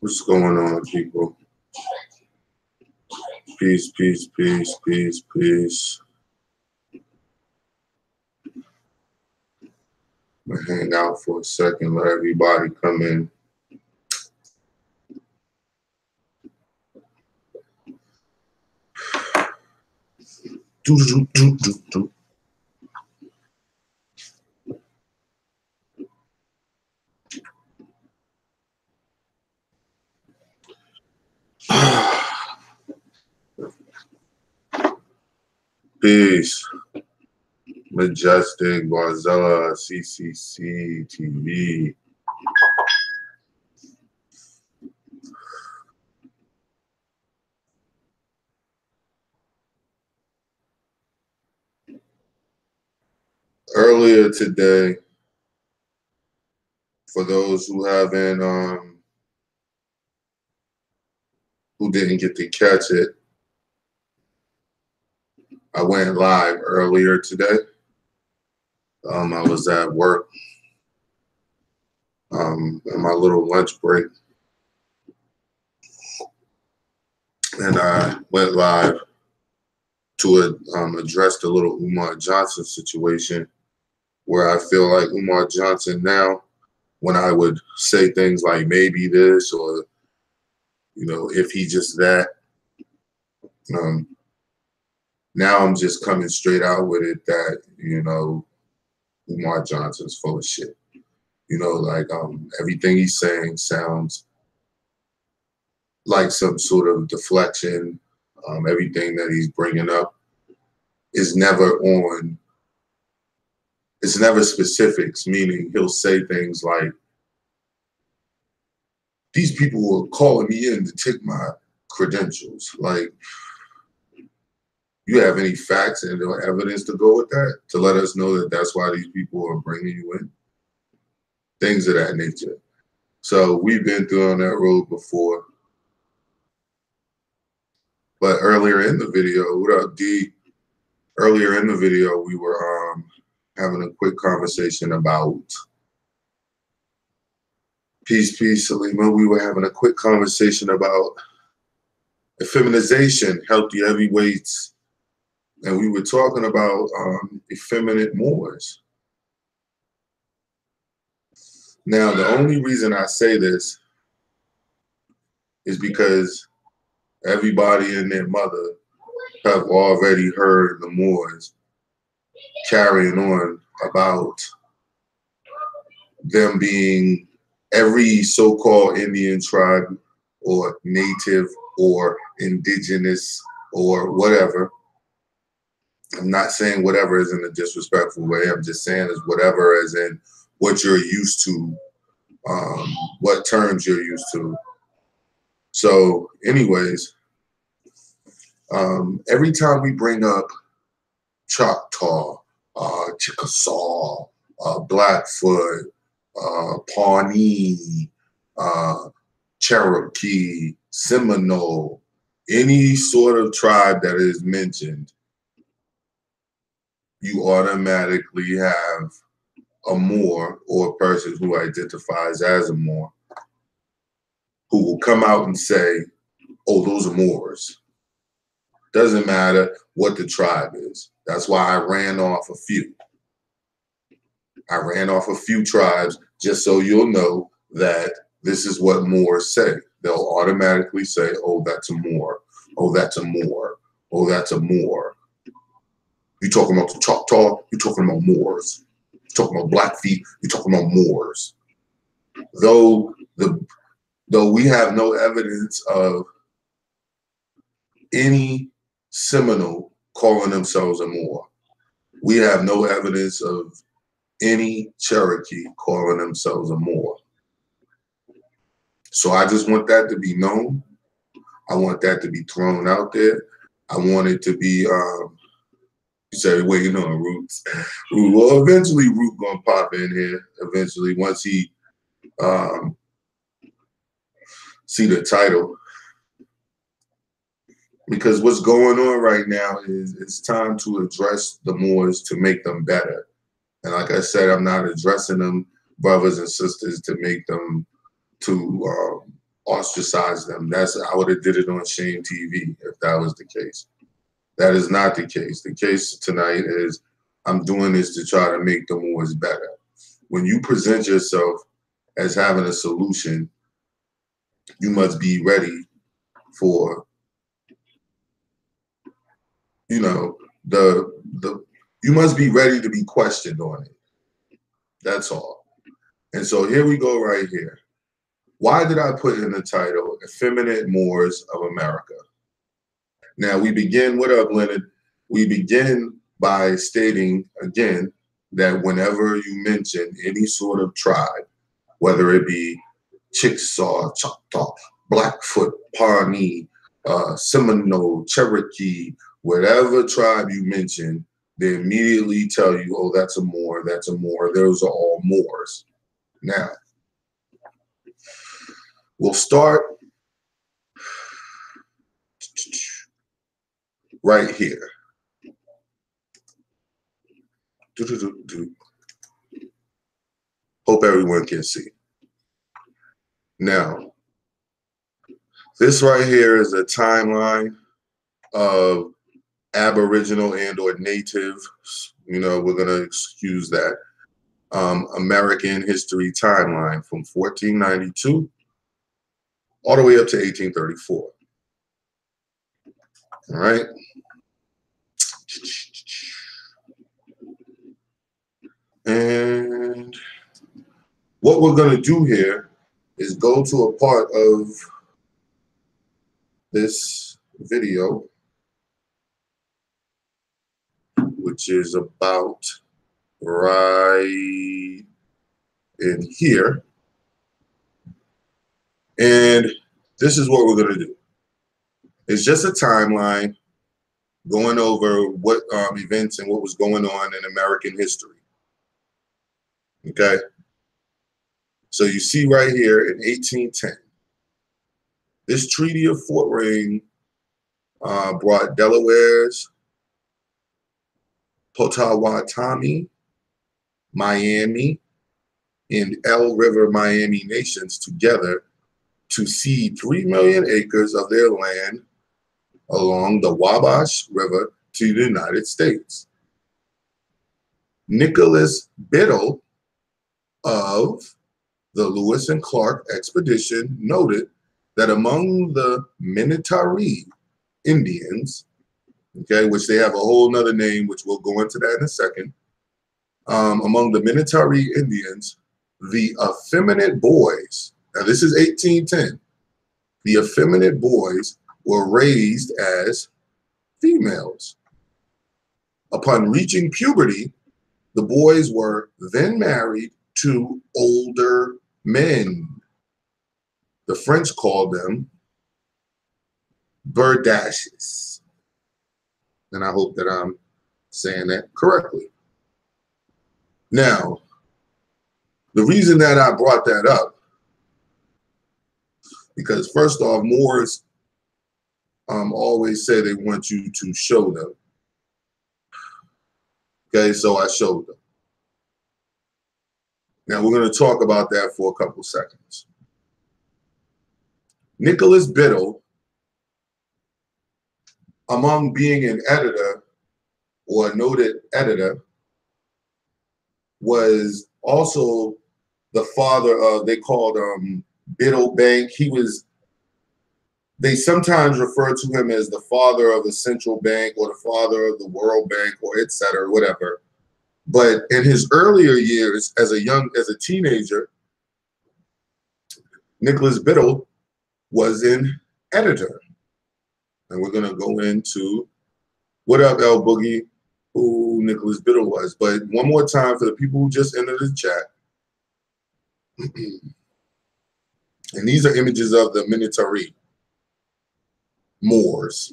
What's going on, people? Peace, peace, peace, peace, peace. I'm gonna hang out for a second, let everybody come in. Do, do, do, do, do. Peace. Majestic, Barzella, CCC, TV. Earlier today, for those who haven't, who didn't get to catch it, I went live earlier today. I was at work, on my little lunch break, and I went live to address the little Umar Johnson situation, where I feel like Umar Johnson now, when I would say things like maybe this or, you know, if he just that, now I'm just coming straight out with it that, you know, Umar Johnson's full of shit. You know, like everything he's saying sounds like some sort of deflection. Everything that he's bringing up is never on, it's never specifics, meaning he'll say things like, these people are calling me in to take my credentials. Like, you have any facts and evidence to go with that, to let us know that that's why these people are bringing you in? Things of that nature. So we've been through on that road before. But earlier in the video, what up, D? Earlier in the video, we were having a quick conversation about, peace, peace, Salima. We were having a quick conversation about effeminization, healthy heavyweights, and we were talking about effeminate Moors. Now, the only reason I say this is because everybody and their mother have already heard the Moors carrying on about them being every so-called Indian tribe or native or indigenous or whatever. I'm not saying whatever is in a disrespectful way. I'm just saying is whatever as in what you're used to, what terms you're used to. So anyways, every time we bring up Choctaw, Chickasaw, Blackfoot, Pawnee, Cherokee, Seminole, any sort of tribe that is mentioned, you automatically have a Moor or a person who identifies as a Moor who will come out and say, oh, those are Moors. Doesn't matter what the tribe is. That's why I ran off a few. I ran off a few tribes just so you'll know that this is what Moors say. They'll automatically say, oh, that's a Moor. Oh, that's a Moor. Oh, that's a Moor. You're talking about the Choctaw, you're talking about Moors. You're talking about Blackfeet, you're talking about Moors. Though we have no evidence of any Seminole calling themselves a Moor, we have no evidence of any Cherokee calling themselves a Moor. So I just want that to be known. I want that to be thrown out there. I want it to be, you say, waiting on Roots. Well, eventually Root gonna pop in here. Eventually, once he see the title. Because what's going on right now is it's time to address the Moors to make them better. And like I said, I'm not addressing them, brothers and sisters, to make them to ostracize them. I would have did it on Shame TV if that was the case. That is not the case. The case tonight is I'm doing this to try to make the Moors better. When you present yourself as having a solution, you must be ready for, you know, you must be ready to be questioned on it. That's all. And so here we go right here. Why did I put in the title Effeminate Moors of America? Now we begin, what up, Leonard? We begin by stating again that whenever you mention any sort of tribe, whether it be Chickasaw, Choctaw, Blackfoot, Pawnee, Seminole, Cherokee, whatever tribe you mention, they immediately tell you, oh, that's a Moor, that's a Moor. Those are all Moors. Now, we'll start right here. Hope everyone can see. Now, this right here is a timeline of Aboriginal and or Native, you know, we're going to excuse that, American history timeline from 1492 all the way up to 1834. All right. And what we're going to do here is go to a part of this video which is about right in here. And this is what we're going to do. It's just a timeline going over what events and what was going on in American history. Okay. So you see right here in 1810, this Treaty of Fort Wayne brought Delawares, Potawatomi, Miami, and El River Miami nations together to cede 3 million acres of their land along the Wabash River to the United States. Nicholas Biddle of the Lewis and Clark expedition noted that among the Minnetaree Indians, okay, which they have a whole nother name, which we'll go into that in a second, among the Minnetaree Indians, the effeminate boys, now this is 1810, the effeminate boys were raised as females. Upon reaching puberty, the boys were then married to older men. The French called them berdashes. And I hope that I'm saying that correctly. Now, the reason that I brought that up, because first off, Moors always say they want you to show them. Okay, so I showed them. Now we're going to talk about that for a couple seconds. Nicholas Biddle, among being an editor or a noted editor, was also the father of, they called Biddle Bank. They sometimes refer to him as the father of the central bank or the father of the World Bank or et cetera, whatever. But in his earlier years as a teenager, Nicholas Biddle was an editor. And we're going to go into what up, El Boogie, who Nicholas Biddle was. But one more time for the people who just entered the chat. And these are images of the Minnetaree Moors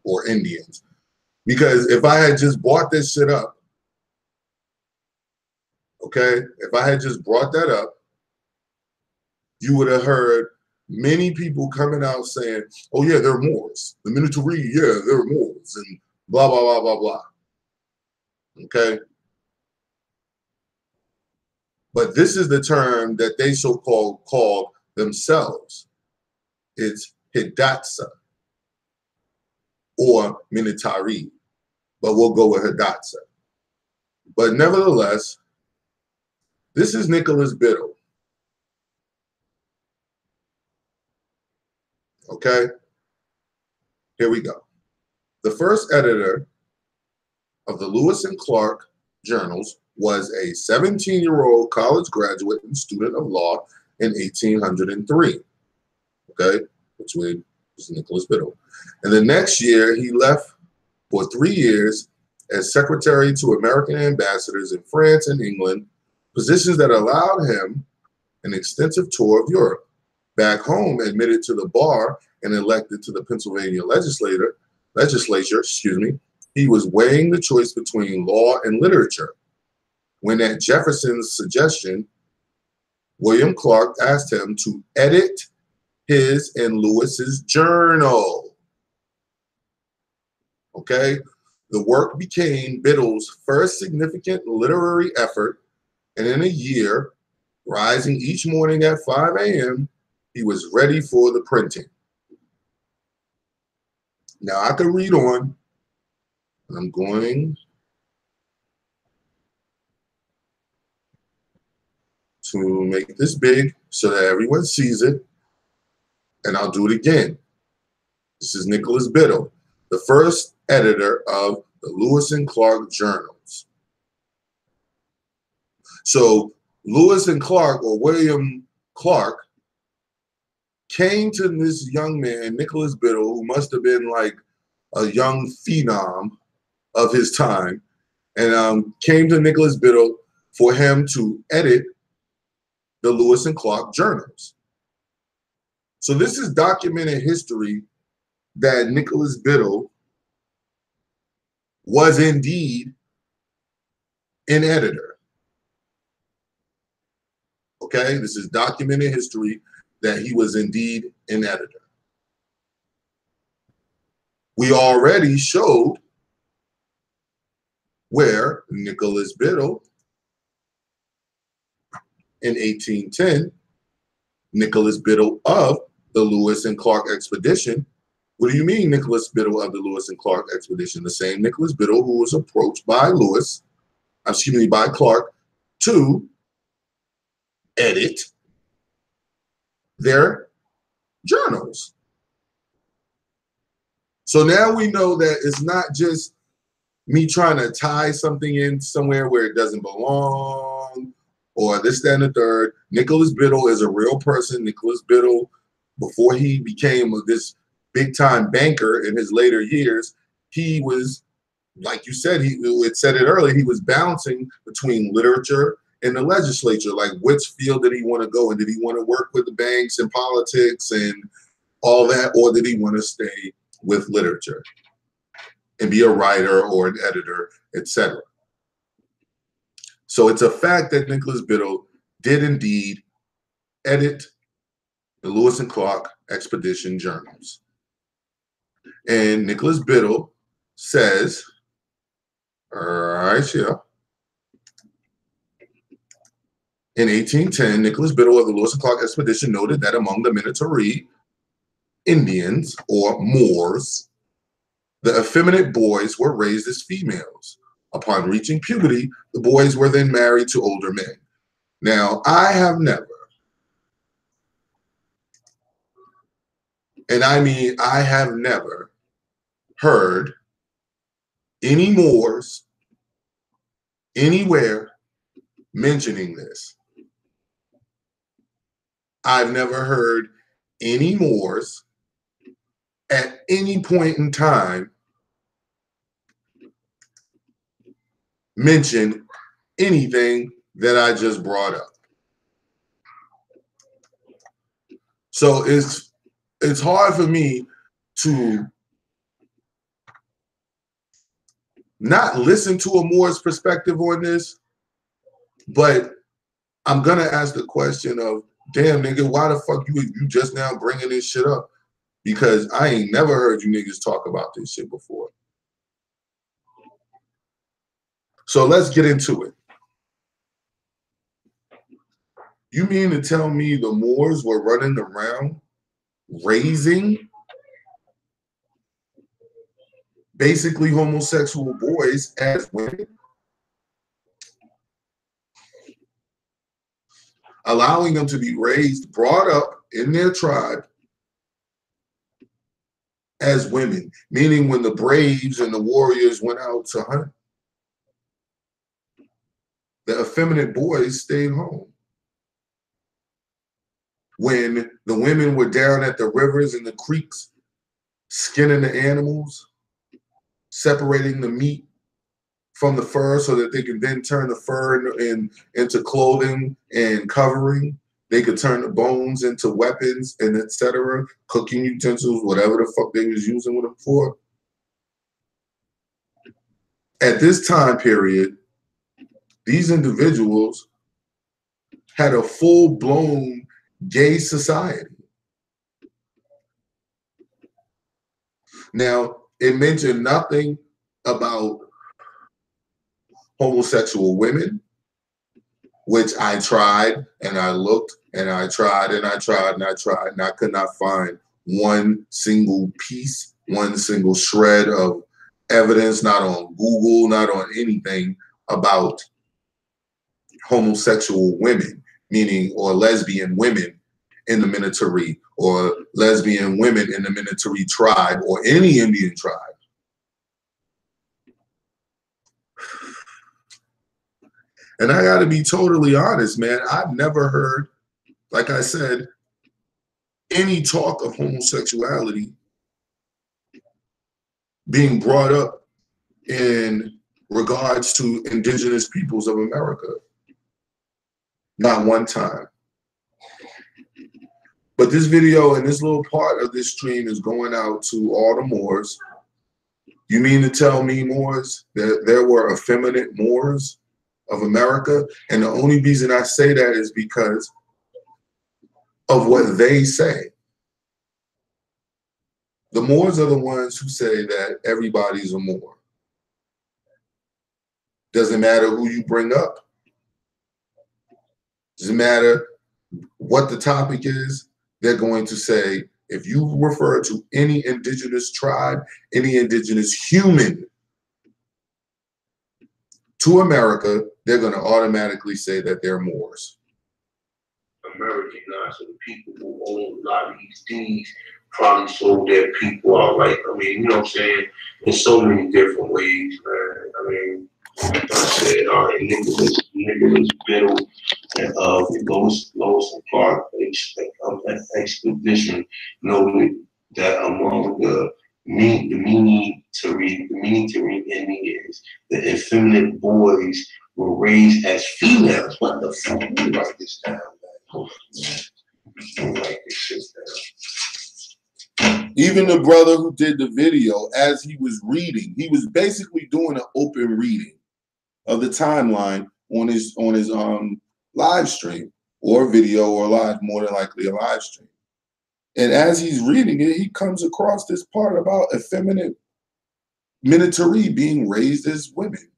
or Indians. Because if I had just brought this shit up, okay, if I had just brought that up, you would have heard many people coming out saying, oh yeah, they're Moors. The Minnetaree, yeah, they're Moors, and blah, blah, blah, blah, blah. Okay? But this is the term that they so-called called themselves. It's Hidatsa or Minatari, but we'll go with Hidatsa. But nevertheless, this is Nicholas Biddle. Okay, here we go. The first editor of the Lewis and Clark journals was a 17-year-old college graduate and student of law in 1803. Okay, which was Nicholas Biddle. And the next year, he left for 3 years as secretary to American ambassadors in France and England, positions that allowed him an extensive tour of Europe. Back home, admitted to the bar and elected to the Pennsylvania legislature, he was weighing the choice between law and literature when, at Jefferson's suggestion, William Clark asked him to edit his and Lewis's journal. Okay, the work became Biddle's first significant literary effort, and in a year, rising each morning at 5 a.m., he was ready for the printing. Now I could read on. I'm going to make this big so that everyone sees it, and I'll do it again. This is Nicholas Biddle, the first editor of the Lewis and Clark journals. So Lewis and Clark, or William Clark, came to this young man, Nicholas Biddle, who must have been like a young phenom of his time, and came to Nicholas Biddle for him to edit the Lewis and Clark journals. So this is documented history that Nicholas Biddle was indeed an editor. Okay, this is documented history that he was indeed an editor. We already showed where Nicholas Biddle in 1810, Nicholas Biddle of the Lewis and Clark expedition. What do you mean Nicholas Biddle of the Lewis and Clark expedition? The same Nicholas Biddle who was approached by by Clark to edit their journals. So now we know that it's not just me trying to tie something in somewhere where it doesn't belong, or this, that, and the third. Nicholas Biddle is a real person. Nicholas Biddle, before he became this big-time banker in his later years, he was, like you said, it said it earlier, he was bouncing between literature and the legislature. Like, which field did he want to go in? Did he want to work with the banks and politics and all that, or did he want to stay with literature and be a writer or an editor, etc.? So it's a fact that Nicholas Biddle did indeed edit the Lewis and Clark expedition journals. And Nicholas Biddle says, right here, in 1810, Nicholas Biddle of the Lewis and Clark expedition noted that among the Minatari Indians, or Moors, the effeminate boys were raised as females. Upon reaching puberty, the boys were then married to older men. Now, I have never, and I mean I have never, heard any Moors anywhere mentioning this. I've never heard any Moors at any point in time mention anything that I just brought up. So it's hard for me to not listen to a Moor's perspective on this, but I'm gonna ask the question of, damn nigga, why the fuck you just now bringing this shit up? Because I ain't never heard you niggas talk about this shit before. So let's get into it. You mean to tell me the Moors were running around raising basically homosexual boys as women? Allowing them to be raised, brought up in their tribe as women, meaning when the braves and the warriors went out to hunt, the effeminate boys stayed home. When the women were down at the rivers and the creeks, skinning the animals, separating the meat from the fur so that they could then turn the fur into clothing and covering. They could turn the bones into weapons and etc., cooking utensils, whatever the fuck they was using them for. At this time period, these individuals had a full-blown gay society. Now, it mentioned nothing about homosexual women, which I tried and I looked and I tried and I tried and I tried and I could not find one single piece, one single shred of evidence, not on Google, not on anything about homosexual women, meaning, or lesbian women in the Minnetaree, or lesbian women in the Minnetaree tribe, or any Indian tribe. And I got to be totally honest, man, I've never heard, like I said, any talk of homosexuality being brought up in regards to indigenous peoples of America. Not one time. But this video and this little part of this stream is going out to all the Moors. You mean to tell me, Moors, that there were effeminate Moors of America? And the only reason I say that is because of what they say. The Moors are the ones who say that everybody's a Moor. Doesn't matter who you bring up. Doesn't matter what the topic is. They're going to say, if you refer to any indigenous tribe, any indigenous human to America, they're going to automatically say that they're Moors. Americanized, so the people who own a lot of these deeds probably sold their people out. Like, I mean, you know what I'm saying? In so many different ways, man. I mean, like I said, Nicholas Biddle and Lois and Clark expedition noted that among the Minnetaree Indians, the effeminate boys were raised as females. What the fuck? Let me write this down, man. Write this shit down. Even the brother who did the video, as he was reading, he was basically doing an open reading of the timeline on his live stream or video or live, more than likely a live stream. And as he's reading it, he comes across this part about effeminate Minnetaree being raised as women.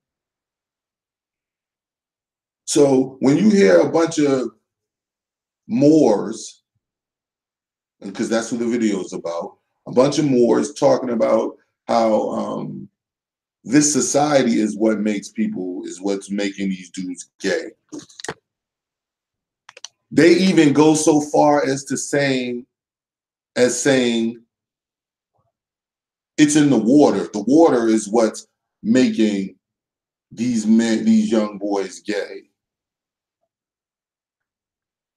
So when you hear a bunch of Moors, because that's what the video is about, a bunch of Moors talking about how this society is what makes people, is what's making these dudes gay. They even go so far as to saying it's in the water. The water is what's making these men, these young boys gay.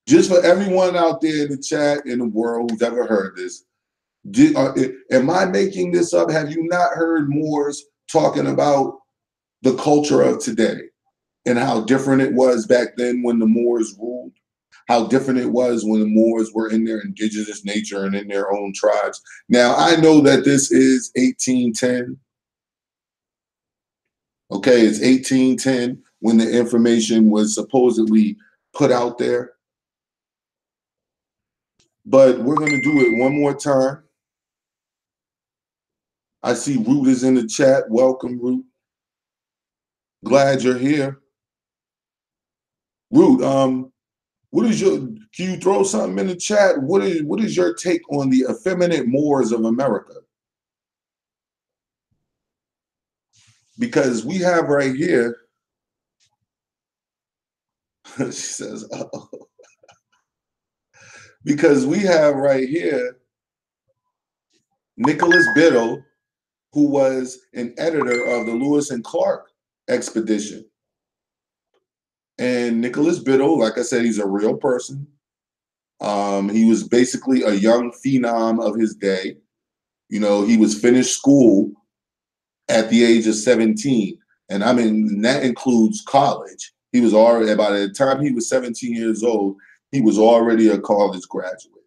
Just for everyone out there in the chat, in the world who's ever heard this, am I making this up? Have you not heard Moors talking about the culture of today and how different it was back then when the Moors ruled? How different it was when the Moors were in their indigenous nature and in their own tribes. Now, I know that this is 1810. Okay, it's 1810 when the information was supposedly put out there. But we're going to do it one more time. I see Root is in the chat. Welcome, Root. Glad you're here. Root, What is your, can you throw something in the chat? What is your take on the effeminate Moors of America? Because we have right here, she says, uh-oh. Because we have right here Nicholas Biddle, who was an editor of the Lewis and Clark expedition. And Nicholas Biddle, like I said, he's a real person. He was basically a young phenom of his day. You know, he was finished school at the age of 17. And I mean, that includes college. He was already, by the time he was 17 years old, he was already a college graduate.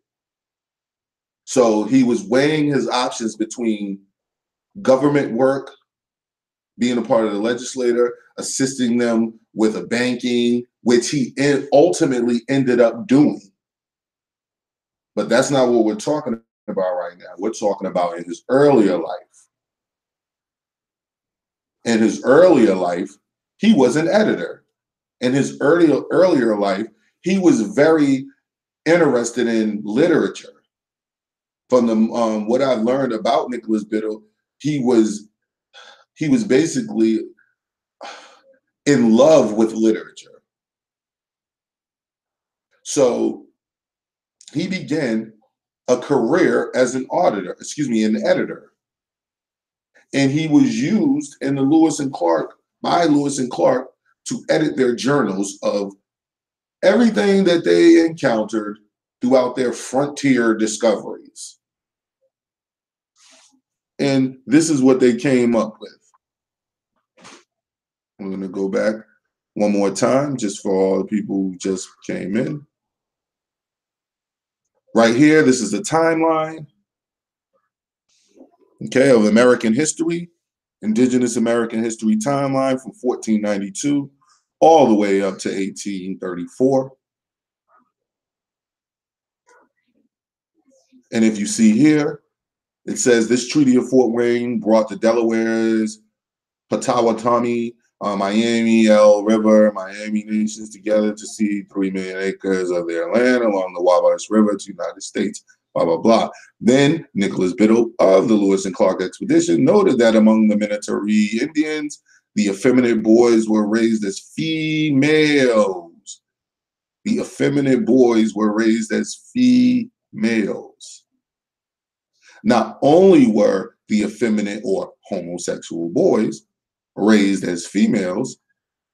So he was weighing his options between government work, being a part of the legislature, assisting them with a banking, which he ultimately ended up doing. But that's not what we're talking about right now. We're talking about in his earlier life. In his earlier life, he was an editor. In his earlier life, he was very interested in literature. From the what I've learned about Nicholas Biddle, he was basically in love with literature. So he began a career as an editor. And he was used in the by Lewis and Clark to edit their journals of everything that they encountered throughout their frontier discoveries. And this is what they came up with. I'm going to go back one more time just for all the people who just came in. Right here, this is the timeline, okay, of American history, Indigenous American history timeline from 1492 all the way up to 1834. And if you see here, it says this Treaty of Fort Wayne brought the Delawares, Potawatomi, Miami, El River, Miami nations together to cede 3 million acres of their land along the Wabash River to the United States, blah, blah, blah. Then Nicholas Biddle of the Lewis and Clark expedition noted that among the Minnetaree Indians, the effeminate boys were raised as females. The effeminate boys were raised as females. Not only were the effeminate or homosexual boys raised as females,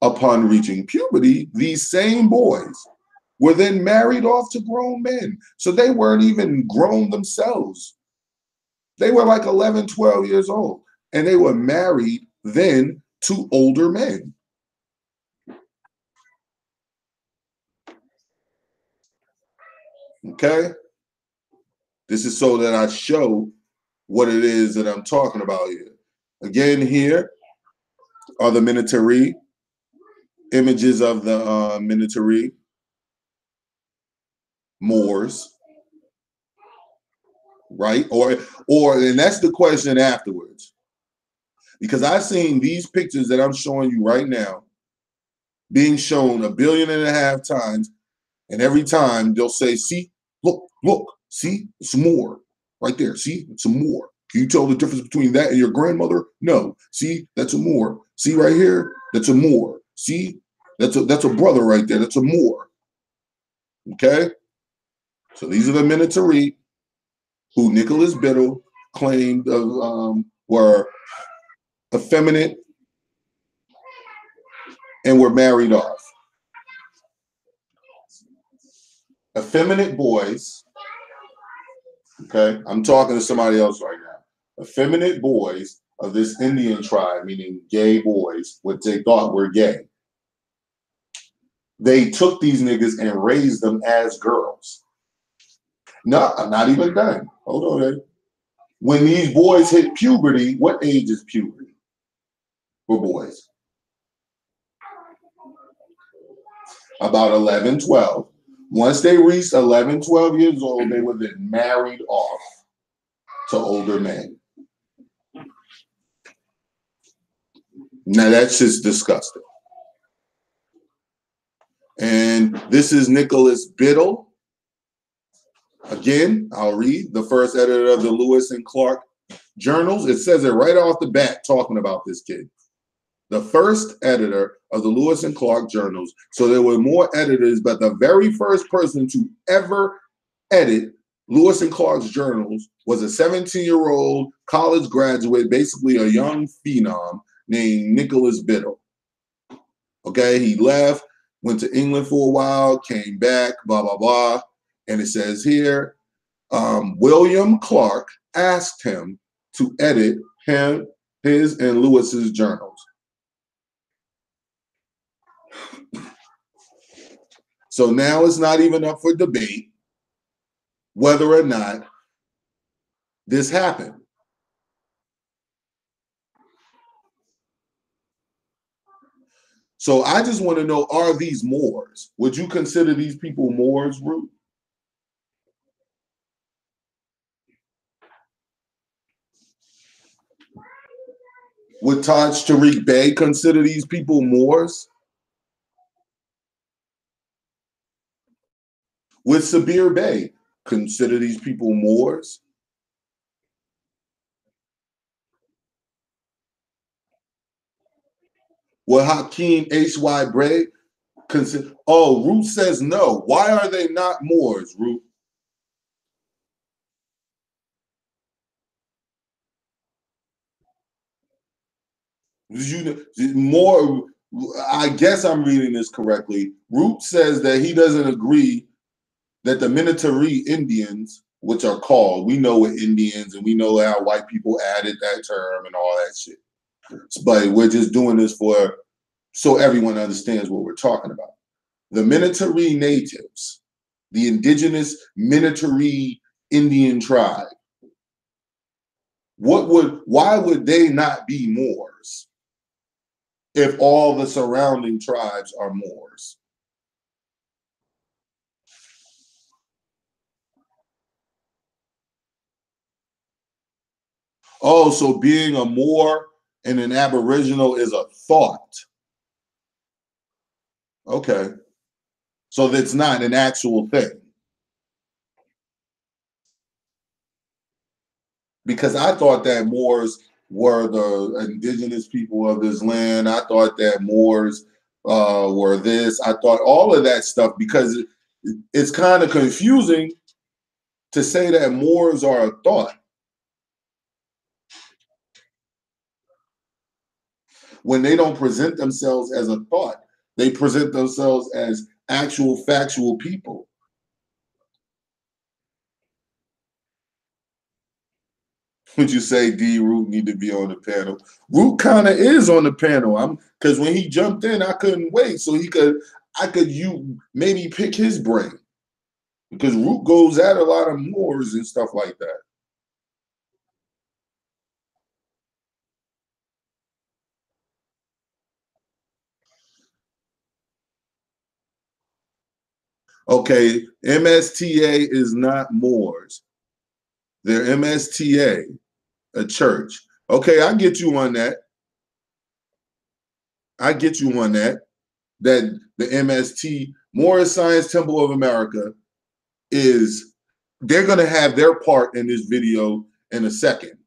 upon reaching puberty, these same boys were then married off to grown men. So they weren't even grown themselves. They were like 11, 12 years old, and they were married then to older men. Okay? This is so that I show what it is that I'm talking about here. Again, here are the Minnetaree, images of the Minnetaree Moors, right? And that's the question afterwards. Because I've seen these pictures that I'm showing you right now being shown 1.5 billion times, and every time they'll say, see, look, see, it's more right there. See, it's a Moor. Can you tell the difference between that and your grandmother? No. See, that's a Moor. See right here, that's a Moor. See, that's a brother right there. That's a Moor. Okay? So these are the Minnetaree who Nicholas Biddle claimed were effeminate and were married off. Effeminate boys, okay? I'm talking to somebody else right now. Effeminate boys of this Indian tribe, meaning gay boys, what they thought were gay. They took these niggas and raised them as girls. No, I'm not even done. Hold on. When these boys hit puberty, what age is puberty for boys? About 11, 12. Once they reached 11, 12 years old, they were then married off to older men. Now that's just disgusting. And This is Nicholas Biddle. Again, I'll read, the first editor of the Lewis and Clark journals. It says it right off the bat talking about this kid. The first editor of the Lewis and Clark journals. So there were more editors, but the very first person to ever edit Lewis and Clark's journals was a 17-year-old college graduate, basically a young phenom named Nicholas Biddle. Okay, he left, went to England for a while, came back, blah, blah, blah. And it says here, William Clark asked him to edit his and Lewis's journals. So now it's not even up for debate whether or not this happened. So I just want to know, are these Moors? Would you consider these people Moors, Root? Would Taj Tariq Bey consider these people Moors? Would Sabir Bey consider these people Moors? Would Hakeem H.Y. Bray consider? Oh, Root says no. Why are they not Moors, Root? More, I guess I'm reading this correctly. Root says that he doesn't agree that the Minnetaree Indians, which are called, we know what Indians, and we know how white people added that term and all that shit. But we're just doing this so everyone understands what we're talking about. The Minnetaree natives, the indigenous Minnetaree Indian tribe, why would they not be Moors if all the surrounding tribes are Moors? Oh, so being a Moor and an Aboriginal is a thought. Okay. So that's not an actual thing. Because I thought that Moors were the indigenous people of this land. I thought that Moors were this. I thought all of that stuff, because it's kind of confusing to say that Moors are a thought when they don't present themselves as a thought. They present themselves as actual factual people. Would you say D Root need to be on the panel? Root kind of is on the panel. Because when he jumped in, I couldn't wait, so I could maybe pick his brain, because Root goes at a lot of Moors and stuff like that. Okay, MSTA is not Moors. They're MSTA, a church. Okay, I get you on that. I get you on that. That the MST, Moorish Science Temple of America, they're going to have their part in this video in a second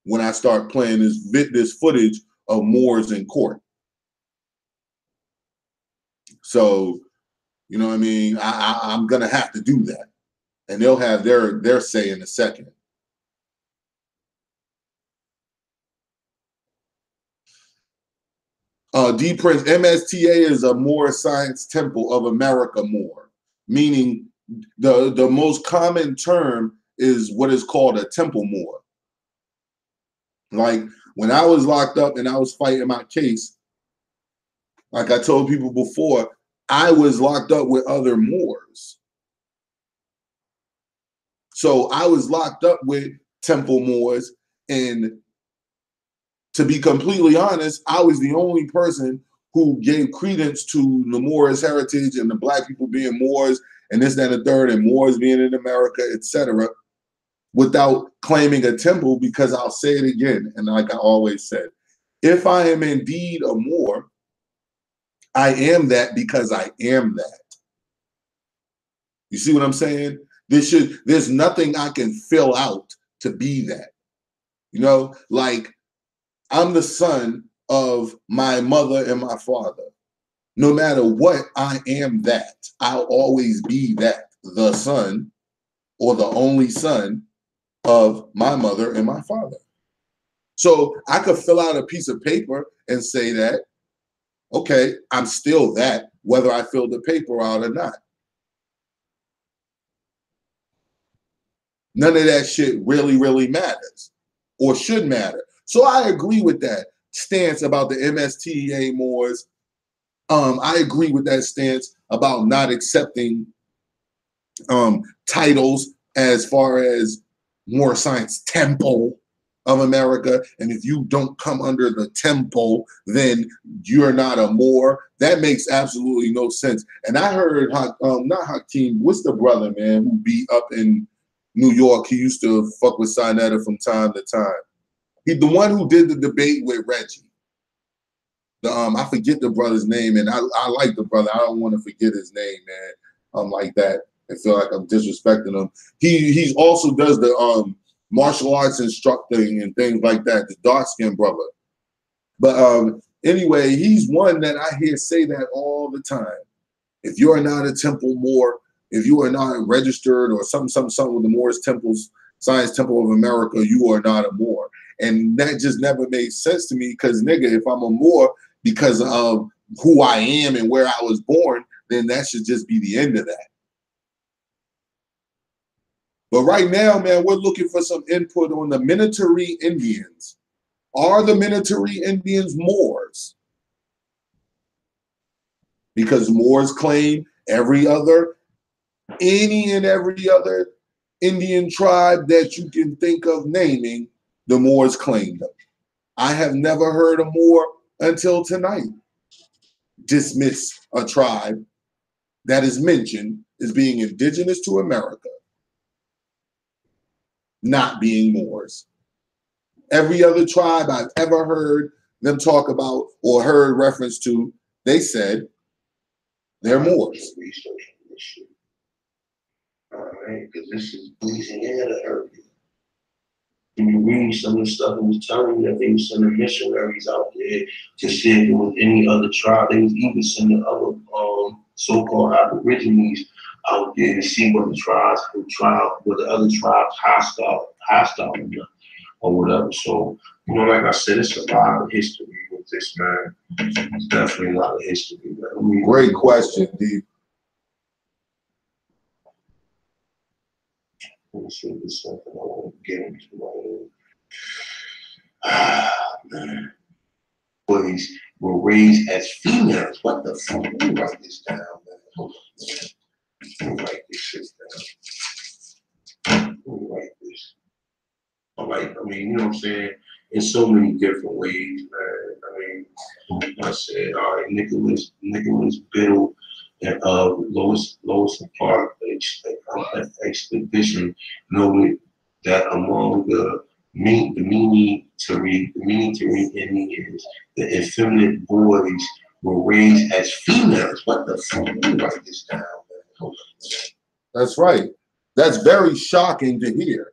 when I start playing this footage of Moors in court. So, you know what I mean? I'm going to have to do that. And they'll have their say in a second. D Prince, MSTA is a Moorish Science Temple of America Moor, meaning the most common term is what is called a temple Moor. Like when I was locked up and I was fighting my case, like I told people before, I was locked up with other Moors. So I was locked up with temple Moors, and to be completely honest, I was the only person who gave credence to the Moorish heritage and the black people being Moors and this, that, and the third, and Moors being in America, etc., without claiming a temple, because I'll say it again, and like I always said, if I am indeed a Moor, I am that because I am that. You see what I'm saying? There's nothing I can fill out to be that. You know, like I'm the son of my mother and my father. No matter what, I am that. I'll always be that, the son or the only son of my mother and my father. So I could fill out a piece of paper and say that, okay, I'm still that, whether I fill the paper out or not. None of that shit really, really matters or should matter. So I agree with that stance about the MSTA Moors. I agree with that stance about not accepting titles as far as Moor Science Temple of America. And if you don't come under the temple, then you're not a Moor. That makes absolutely no sense. And I heard, not Hakeem, what's the brother, man, who be up in New York? He used to fuck with Sinetta from time to time. He, the one who did the debate with Reggie. I forget the brother's name, and I like the brother. I don't want to forget his name, man. Like that, I feel like I'm disrespecting him. He also does the martial arts instructing and things like that. The dark skinned brother. But anyway, he's one that I hear say that all the time. If you are not a Temple Moor, if you are not registered or something with the Moorish Temples, Science Temple of America, you are not a Moor. And that just never made sense to me because, nigga, if I'm a Moor because of who I am and where I was born, then that should just be the end of that. But right now, man, we're looking for some input on the Minnetaree Indians. Are the Minnetaree Indians Moors? Because Moors claim any and every other Indian tribe that you can think of naming, the Moors claim them. I have never heard a Moor until tonight dismiss a tribe that is mentioned as being indigenous to America, not being Moors. Every other tribe I've ever heard them talk about or heard reference to, they said they're Moors. All right, because this is Louisiana area. When you read some of the stuff, it was telling you that they were sending missionaries out there to see if there was any other tribe. They was even sending other so-called Aborigines out there to see what the other tribes hostile or whatever. So, you know, like I said, it's a lot of history with this, man. It's definitely a lot of history, man. I mean, great question, D. Let me see if there's something I want to get into. Man. Boys were raised as females. What the fuck? Let me write this down, man. Hold on. Let me write this shit down. Let me write this. I mean, you know what I'm saying? In so many different ways, man. I mean, like I said, all right, Nicholas Biddle and Lois Park expedition noted that among the Minnetaree Indians, the effeminate boys were raised as females. What the fuck? Let me write this down, man. That's right. That's very shocking to hear.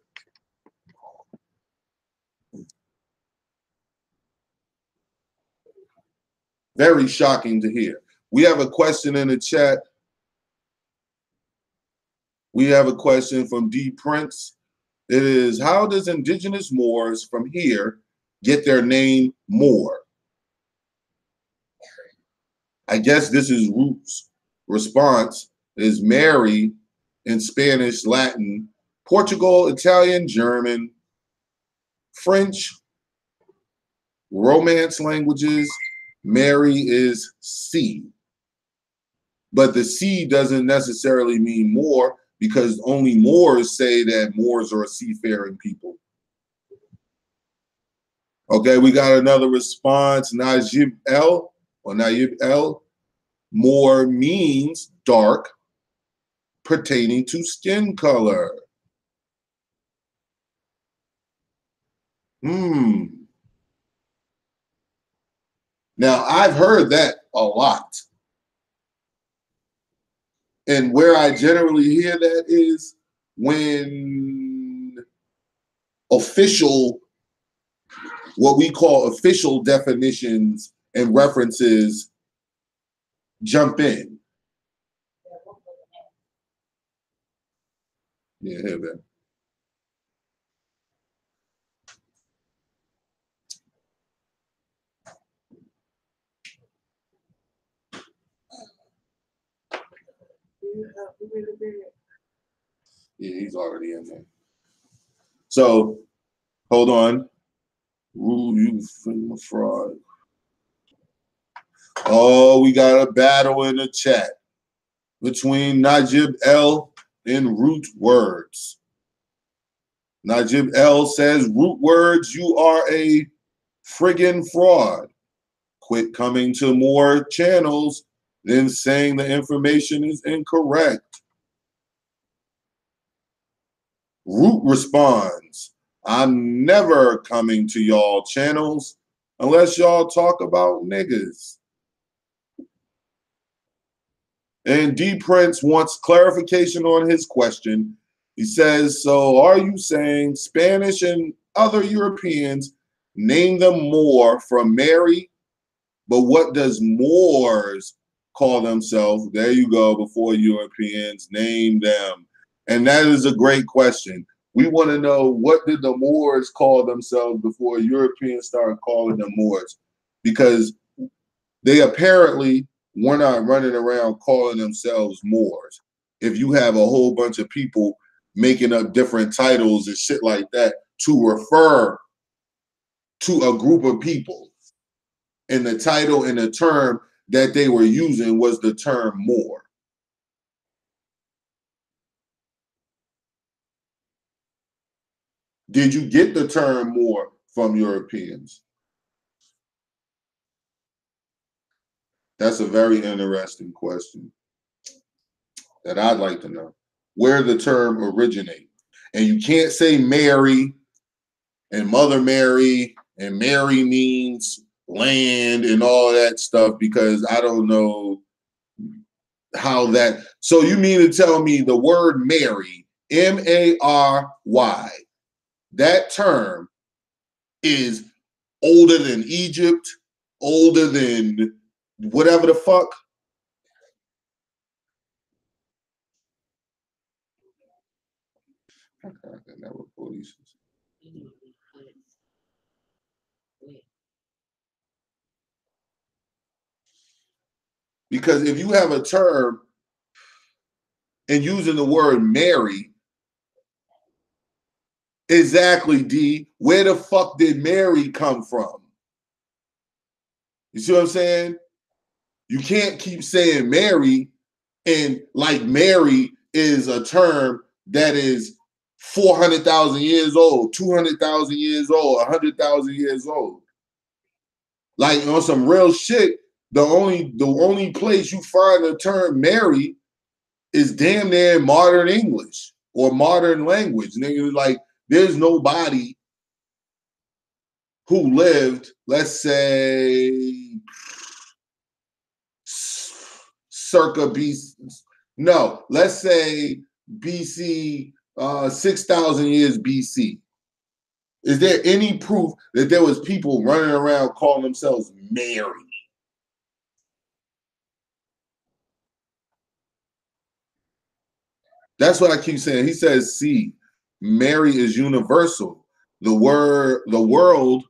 Very shocking to hear. We have a question in the chat. We have a question from D. Prince. It is, how does indigenous Moors from here get their name Moor? I guess this is Root's response is Mary in Spanish, Latin, Portugal, Italian, German, French, Romance languages. Mary is C. But the C doesn't necessarily mean Moor because only Moors say that Moors are seafaring people. Okay, we got another response. Najib L. Moor means dark pertaining to skin color. Now, I've heard that a lot. And where I generally hear that is when official, what we call official definitions and references jump in. Yeah, hear that. Yeah, he's already in there. So, hold on. Ooh, you fraud. Oh, we got a battle in the chat between Najib L and Root Words. Najib L says, Root Words, you are a friggin' fraud. Quit coming to more channels than saying the information is incorrect. Root responds, I'm never coming to y'all channels unless y'all talk about niggas. And D Prince wants clarification on his question. He says, so are you saying Spanish and other Europeans name them Moor from Mary? But what does Moors call themselves? There you go, before Europeans name them. And that is a great question. We want to know, what did the Moors call themselves before Europeans started calling them Moors? Because they apparently were not running around calling themselves Moors. If you have a whole bunch of people making up different titles and shit like that to refer to a group of people, and the title and the term that they were using was the term Moor. Did you get the term Moor from Europeans? That's a very interesting question that I'd like to know. Where the term originate. And you can't say Mary and Mother Mary and Mary means land and all that stuff, because I don't know how that. So you mean to tell me the word Mary, M-A-R-Y, that term is older than Egypt, older than whatever the fuck? Because if you have a term and using the word Mary, exactly, D, where the fuck did Mary come from? You see what I'm saying? You can't keep saying Mary, and like Mary is a term that is 400,000 years old, 200,000 years old, 100,000 years old. Like on some real shit, the only place you find the term Mary is damn near modern English or modern language. Nigga, like there's nobody who lived, let's say, circa BC. No, let's say BC, 6,000 years BC. Is there any proof that there was people running around calling themselves Mary? That's what I keep saying. He says, see, Mary is universal. The world,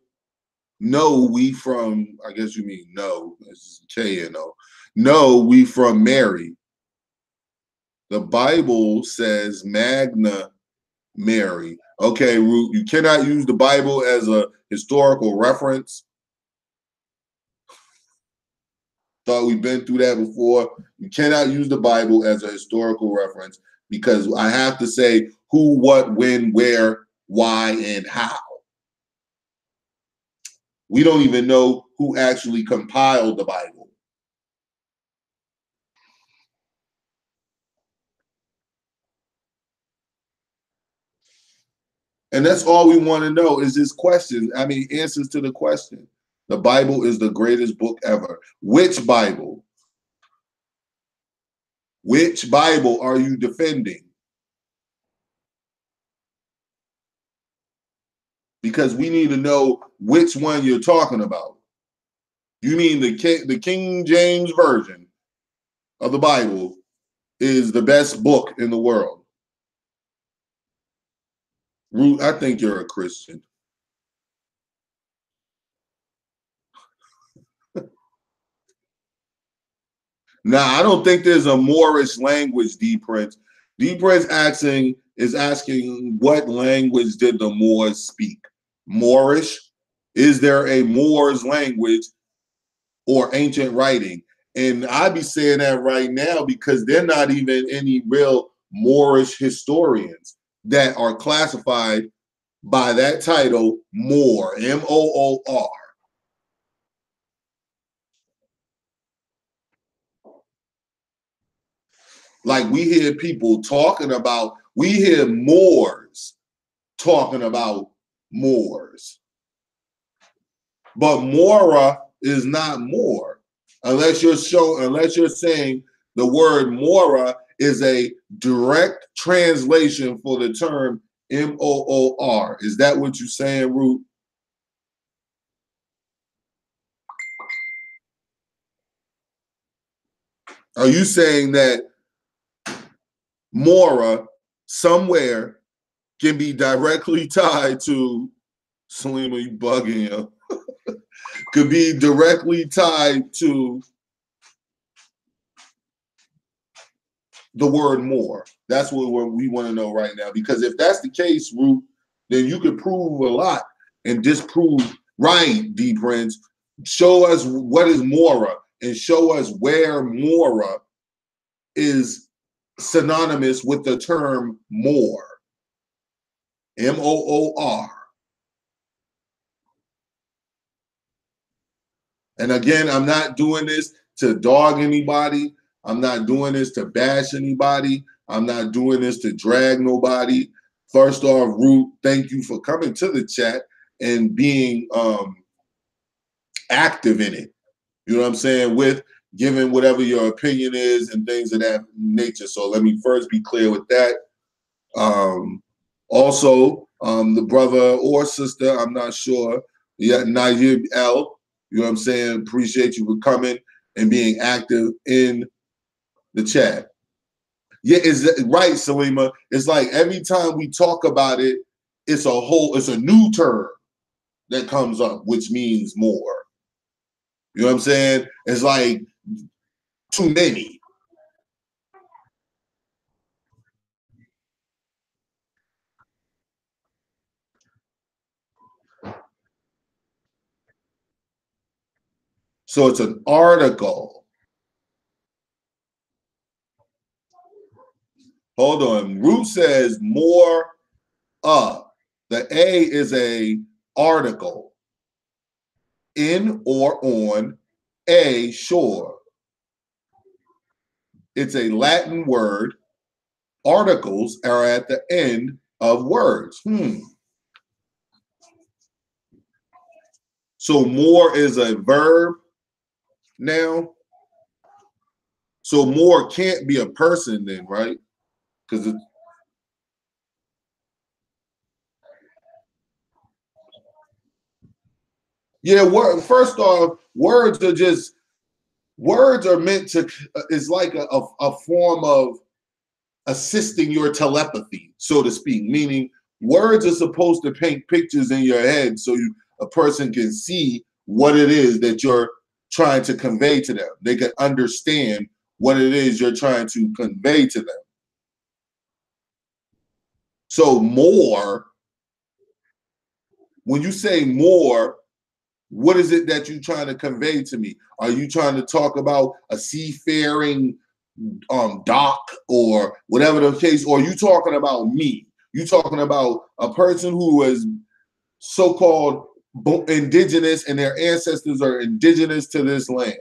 know we from, I guess you mean no, it's K-N-O. No, we from Mary. The Bible says Magna Mary. Okay, Root, you cannot use the Bible as a historical reference. Thought we've been through that before. You cannot use the Bible as a historical reference because I have to say who, what, when, where, why, and how. We don't even know who actually compiled the Bible. And that's all we want to know is this question. I mean, answers to the question. The Bible is the greatest book ever. Which Bible? Which Bible are you defending? Because we need to know which one you're talking about. You mean the King James Version of the Bible is the best book in the world? Root, I think you're a Christian. Now, I don't think there's a Moorish language, D Prince. D Prince is asking what language did the Moors speak? Moorish? Is there a Moors language or ancient writing? And I'd be saying that right now because they're not even any real Moorish historians that are classified by that title, Moor, M-O-O-R. Like we hear people talking about, we hear Moors talking about Moors. But Mora is not Moor. Unless you're saying the word Mora is a direct translation for the term M-O-O-R. Is that what you're saying, Root? Are you saying that Mora somewhere can be directly tied to Salima, you bugging you? Could be directly tied to the word more. That's what we want to know right now. Because if that's the case, Root, then you could prove a lot and disprove. Right, D Prince. Show us what is Mora and show us where Mora is synonymous with the term more. M-O-O-R. And again, I'm not doing this to dog anybody. I'm not doing this to bash anybody. I'm not doing this to drag nobody. First off, Root, thank you for coming to the chat and being active in it. You know what I'm saying? With giving whatever your opinion is and things of that nature. So let me first be clear with that. Also, the brother or sister, I'm not sure, yeah, Najib L, you know what I'm saying? Appreciate you for coming and being active in the chat. Yeah, is right, Salima. It's like every time we talk about it, it's a new term that comes up, which means more. You know what I'm saying? It's like too many. So it's an article. Hold on. Root says more up. The A is a article. In or on a shore. It's a Latin word. Articles are at the end of words. So more is a verb now. So more can't be a person then, right? Because it's first off, words are meant to, it's like a form of assisting your telepathy, so to speak, meaning words are supposed to paint pictures in your head so a person can see what it is that you're trying to convey to them. They can understand what it is you're trying to convey to them. So more, when you say more, what is it that you're trying to convey to me? Are you trying to talk about a seafaring dock or whatever the case, or are you talking about me? You talking about a person who was so-called indigenous and their ancestors are indigenous to this land?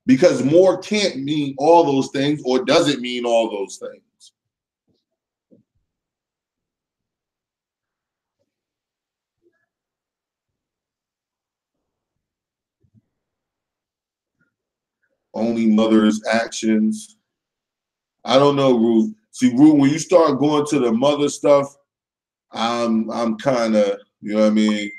Because more can't mean all those things, or does it mean all those things? only mother's actions. I don't know, Ruth. See, Ruth, when you start going to the mother stuff, I'm kind of, you know what I mean?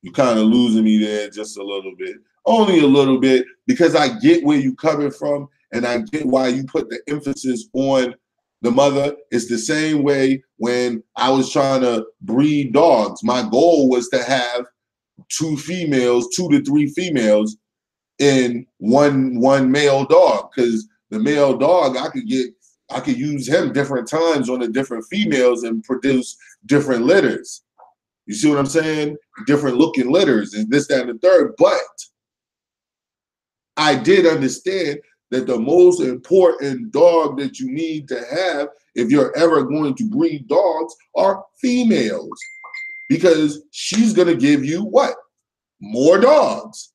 You're kind of losing me there just a little bit. Only a little bit, because I get where you're coming from, and I get why you put the emphasis on the mother. It's the same way when I was trying to breed dogs. My goal was to have 2 to 3 females in one male dog, because the male dog I could use him different times on the different females and produce different litters. You see what I'm saying? Different looking litters and this, that, and the third. But I did understand that the most important dog that you need to have if you're ever going to breed dogs are females, because she's going to give you what? More dogs.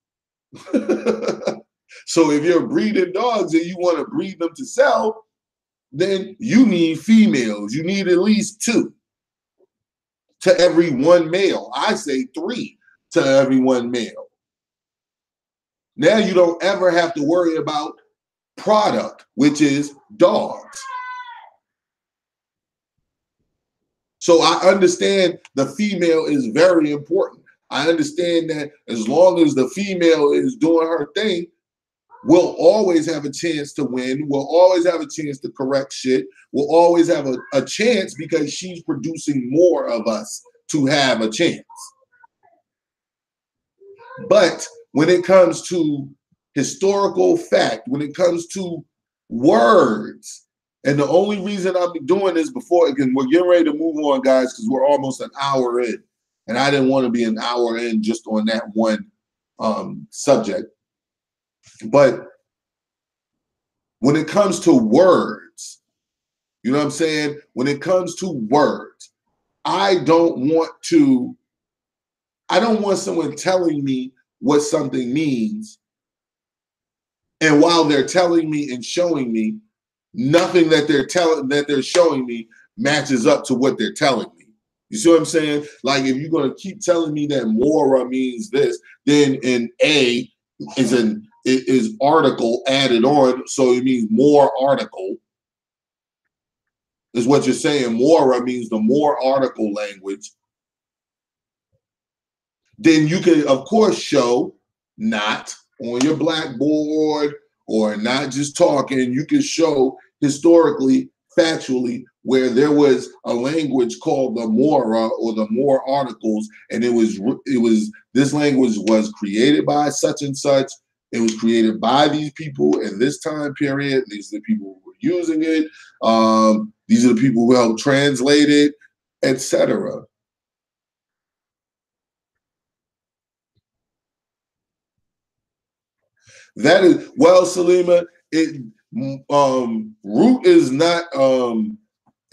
So if you're breeding dogs and you want to breed them to sell, then you need females. You need at least 2 to every 1 male. I say 3 to every 1 male. Now you don't ever have to worry about product, which is dogs. So I understand the female is very important. I understand that as long as the female is doing her thing, we'll always have a chance to win. We'll always have a chance to correct shit. We'll always have a chance because she's producing more of us to have a chance. But when it comes to historical fact, when it comes to words, and the only reason I'm doing this before, again, we're getting ready to move on, guys, because we're almost an hour in. And I didn't want to be an hour in just on that one subject. But when it comes to words, you know what I'm saying? When it comes to words, I don't want someone telling me what something means. And while they're telling me and showing me, nothing that they're showing me matches up to what they're telling me. You see what I'm saying? Like, if you're going to keep telling me that mora means this, then an A is article added on, so it means more article is what you're saying. Mora means the more article language. Then you can, of course, show not on your blackboard or not just talking. You can show historically, factually, where there was a language called the Mora or the more articles, and it was this language was created by such and such. It was created by these people in this time period. These are the people who were using it. These are the people who helped translate it, etc. That is, well, Salima, Root is not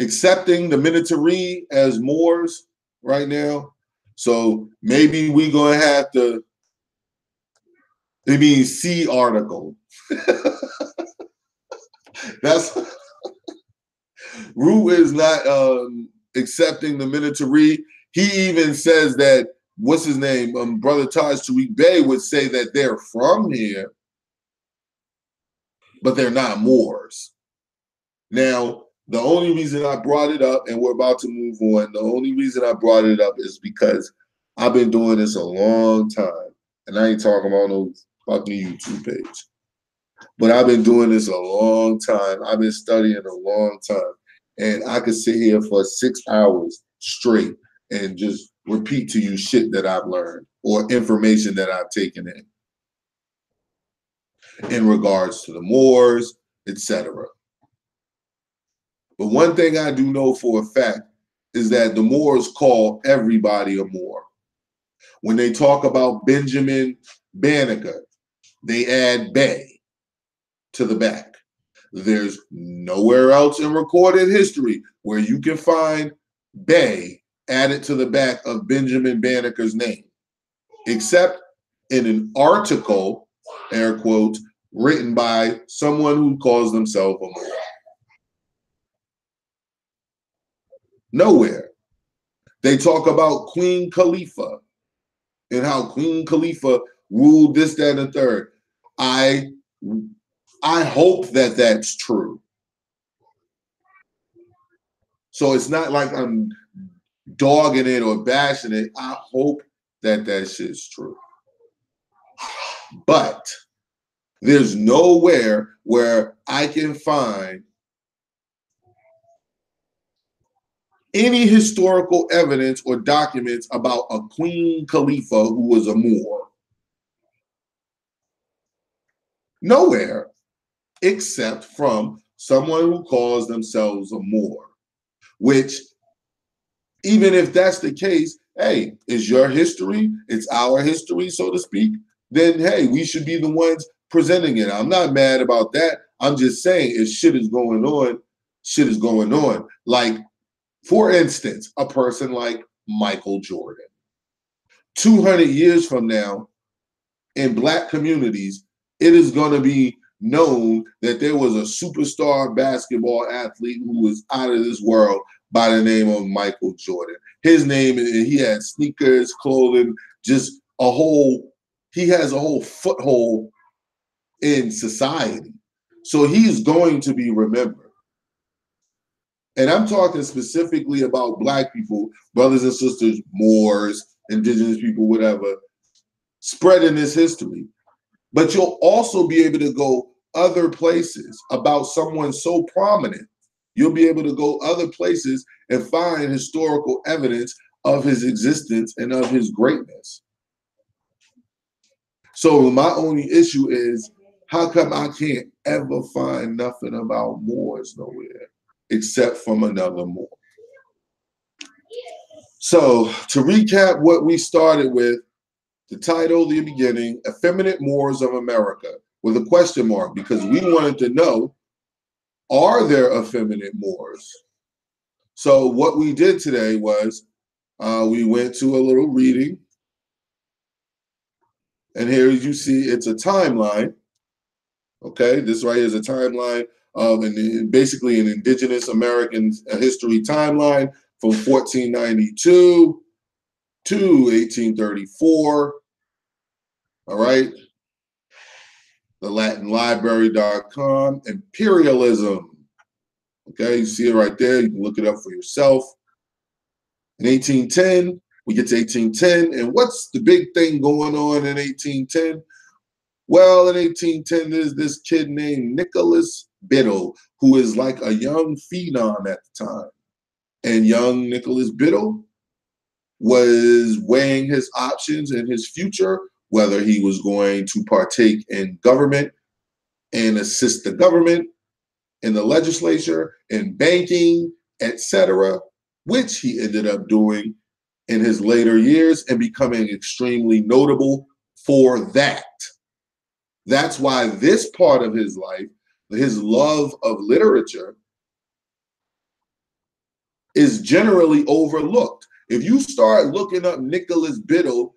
accepting the Minitari as Moors right now. So maybe we're going to have to, it means C article. That's, Root is not accepting the Minitari. He even says that, what's his name? Brother Taj Tariq Bey would say that they're from here, but they're not Moors. Now, the only reason I brought it up, and we're about to move on, the only reason I brought it up is because I've been doing this a long time. And I ain't talking about no fucking YouTube page. But I've been doing this a long time. I've been studying a long time. And I could sit here for 6 hours straight and just repeat to you shit that I've learned or information that I've taken in regards to the Moors, etc. But one thing I do know for a fact is that the Moors call everybody a Moor. When they talk about Benjamin Banneker, they add Bey to the back. There's nowhere else in recorded history where you can find Bey added to the back of Benjamin Banneker's name, except in an article, air quotes, written by someone who calls themselves a Moor. Nowhere. They talk about Queen Khalifa and how Queen Khalifa ruled this, that, and the third. I I hope that that's true. So it's not like I'm dogging it or bashing it. I hope that that shit's true. But there's nowhere where I can find any historical evidence or documents about a Queen Khalifa who was a Moor. Nowhere, except from someone who calls themselves a Moor, which, even if that's the case, hey, it's your history, it's our history, so to speak, then hey, we should be the ones presenting it. I'm not mad about that. I'm just saying if shit is going on, shit is going on. Like, for instance, a person like Michael Jordan. 200 years from now, in Black communities, it is going to be known that there was a superstar basketball athlete who was out of this world by the name of Michael Jordan. His name, he had sneakers, clothing, just a whole, he has a whole foothold in society. So he's going to be remembered. And I'm talking specifically about Black people, brothers and sisters, Moors, indigenous people, whatever, spreading this history. But you'll also be able to go other places about someone so prominent. You'll be able to go other places and find historical evidence of his existence and of his greatness. So my only issue is, how come I can't ever find nothing about Moors nowhere except from another Moor? So to recap what we started with, the title, the beginning, Effeminate Moors of America, with a question mark, because we wanted to know, are there effeminate Moors? So what we did today was we went to a little reading. And here, as you see, it's a timeline. Okay, this right here is a timeline of basically an indigenous American history timeline from 1492 to 1834. All right. The LatinLibrary.com, imperialism. Okay, you see it right there. You can look it up for yourself. In 1810, we get to 1810. And what's the big thing going on in 1810? Well, in 1810, there's this kid named Nicholas Biddle, who is like a young phenom at the time. And young Nicholas Biddle was weighing his options and his future, whether he was going to partake in government and assist the government in the legislature, in banking, etc., which he ended up doing in his later years and becoming extremely notable for that. That's why this part of his life, his love of literature, is generally overlooked. If you start looking up Nicholas Biddle,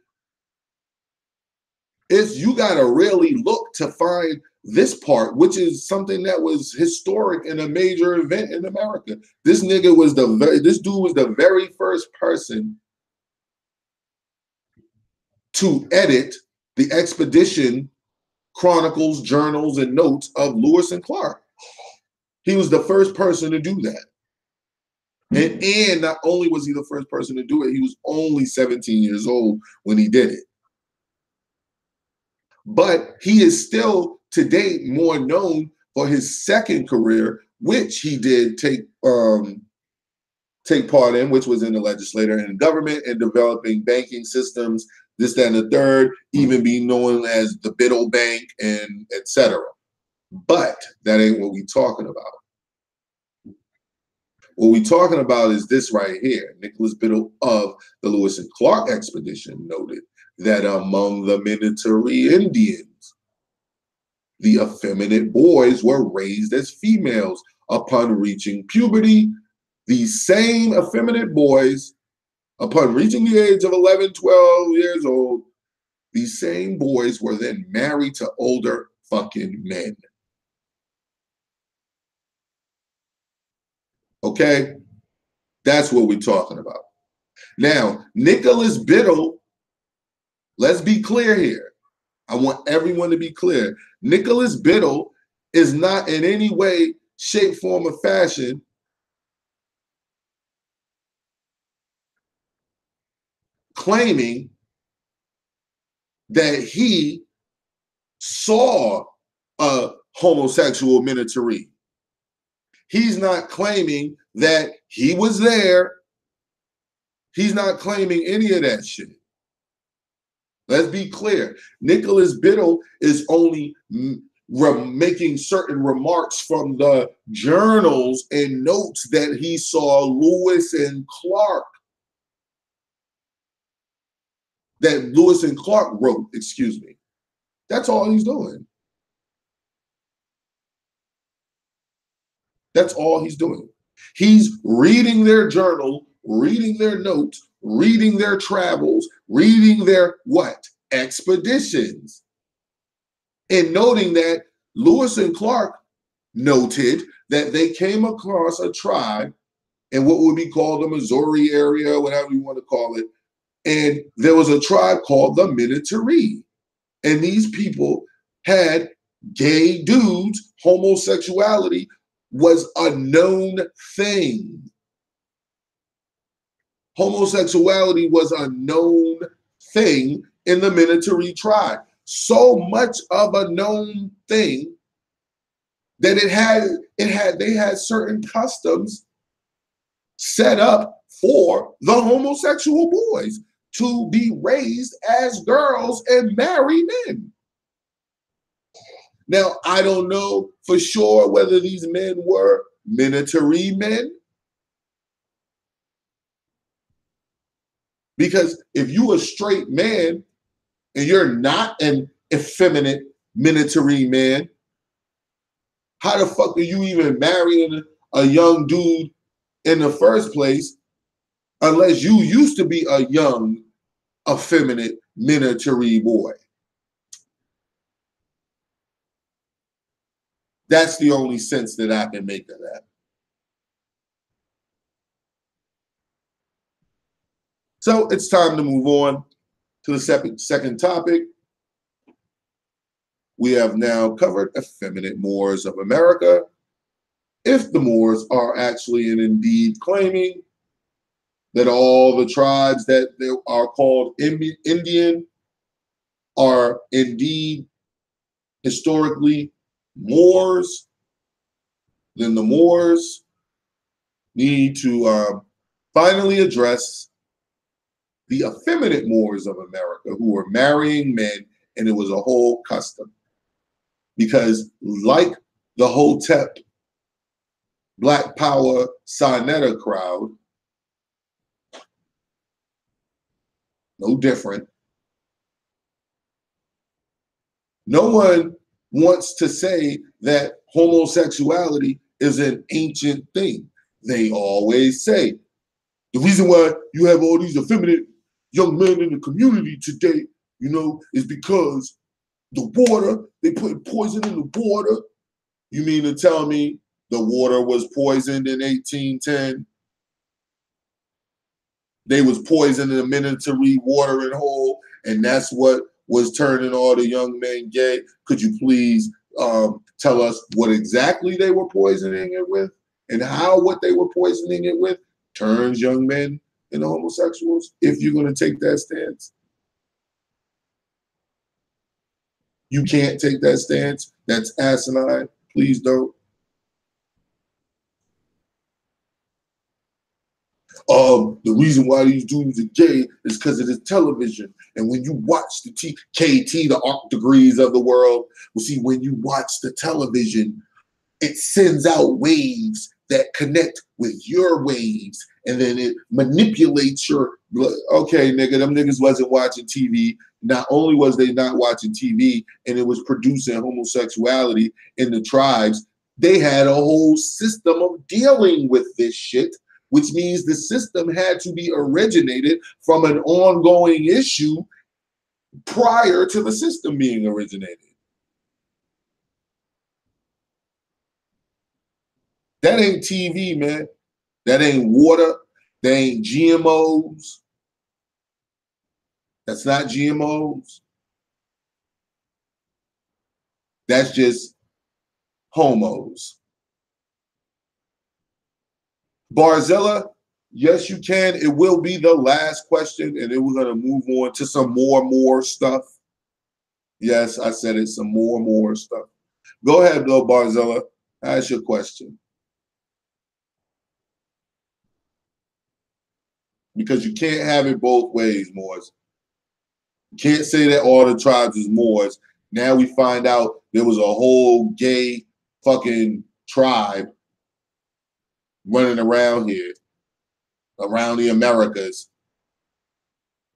you gotta really look to find this part, which is something that was historic and a major event in America. This nigga was this dude was the very first person to edit the expedition chronicles, journals, and notes of Lewis and Clark. He was the first person to do that. And not only was he the first person to do it, he was only 17 years old when he did it. But he is still, to date, more known for his second career, which he did take part in, which was in the legislature and government and developing banking systems, this, that, and the third, even being known as the Biddle Bank and etc. But that ain't what we talking about. What we talking about is this right here. Nicholas Biddle of the Lewis and Clark expedition noted that among the Minnetonka Indians, the effeminate boys were raised as females. Upon reaching puberty, these same effeminate boys, upon reaching the age of 11, 12 years old, these same boys were then married to older fucking men. Okay? That's what we're talking about. Now, Nicholas Biddle, let's be clear here. I want everyone to be clear. Nicholas Biddle is not in any way, shape, form, or fashion claiming that he saw a homosexual Minatory. He's not claiming that he was there. He's not claiming any of that shit. Let's be clear. Nicholas Biddle is only making certain remarks from the journals and notes that he saw Lewis and Clark, that Lewis and Clark wrote, excuse me. That's all he's doing. That's all he's doing. He's reading their journal, reading their notes, reading their travels, reading their what? Expeditions. And noting that Lewis and Clark noted that they came across a tribe in what would be called the Missouri area, whatever you want to call it. And there was a tribe called the Minatory. And these people had gay dudes. Homosexuality was a known thing. Homosexuality was a known thing in the Minatory tribe. So much of a known thing that they had certain customs set up for the homosexual boys to be raised as girls and marry men. Now, I don't know for sure whether these men were Minatory men. Because if you a straight man and you're not an effeminate Minatory man, how the fuck are you even marrying a young dude in the first place unless you used to be a young, effeminate Minatory boy? That's the only sense that I can make of that. So it's time to move on to the second topic. We have now covered effeminate Moors of America. If the Moors are actually and indeed claiming that all the tribes that they are called Indian are indeed historically Moors, then the Moors need to finally address the effeminate Moors of America who were marrying men, and it was a whole custom. Because like the Hotep Black Power Sinetta crowd, no different. No one wants to say that homosexuality is an ancient thing. They always say, the reason why you have all these effeminate young men in the community today, is because the water, they put poison in the water. You mean to tell me the water was poisoned in 1810? They was poisoning the Minatory watering hole, and that's what was turning all the young men gay. Could you please tell us what exactly they were poisoning it with, and how what they were poisoning it with turns young men into homosexuals, if you're going to take that stance? You can't take that stance. That's asinine. Please don't. The reason why these dudes are gay is because of this television. And when you watch the KT, the arc degrees of the world, well, see, when you watch the television, it sends out waves that connect with your waves, and then it manipulates your, okay, nigga, them niggas wasn't watching TV. Not only was they not watching TV, and it was producing homosexuality in the tribes, they had a whole system of dealing with this shit, which means the system had to be originated from an ongoing issue prior to the system being originated. That ain't TV, man. That ain't water. That ain't GMOs. That's not GMOs. That's just homos. Barzilla, yes, you can. It will be the last question, and then we're going to move on to some more stuff. Yes, I said it, some more stuff. Go ahead, though, Barzilla. Ask your question. Because you can't have it both ways, Moors. You can't say that all the tribes is Moors. Now we find out there was a whole gay fucking tribe running around here, around the Americas,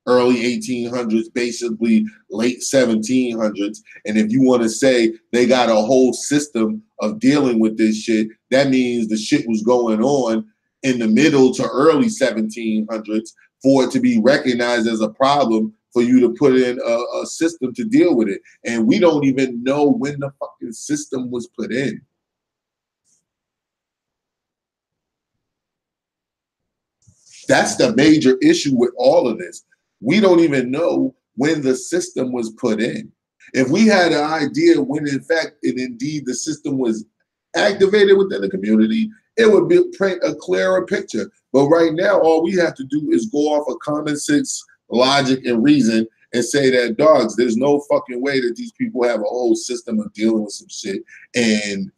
early 1800s, basically late 1700s. And if you want to say they got a whole system of dealing with this shit, that means the shit was going on in the middle to early 1700s for it to be recognized as a problem for you to put in a system to deal with it. And we don't even know when the fucking system was put in. That's the major issue with all of this. We don't even know when the system was put in. If we had an idea when, in fact, and indeed the system was activated within the community, it would paint a clearer picture. But right now, all we have to do is go off of common sense, logic, and reason and say that, dogs, there's no fucking way that these people have a whole system of dealing with some shit and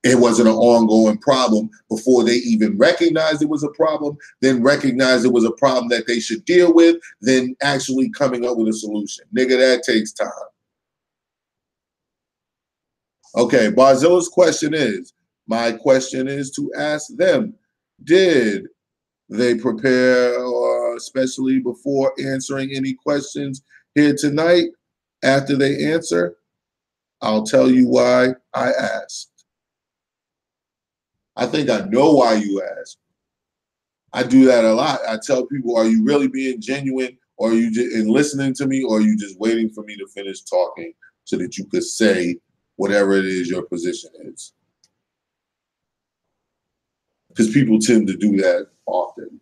it wasn't an ongoing problem before they even recognized it was a problem, then recognized it was a problem that they should deal with, then actually coming up with a solution. Nigga, that takes time. Okay, Barzilla's question is, my question is to ask them, did they prepare, or especially before answering any questions here tonight? After they answer, I'll tell you why I asked. I think I know why you asked. I do that a lot. I tell people, are you really being genuine, or are you just in listening to me, or are you just waiting for me to finish talking so that you could say whatever it is your position is? Because people tend to do that often.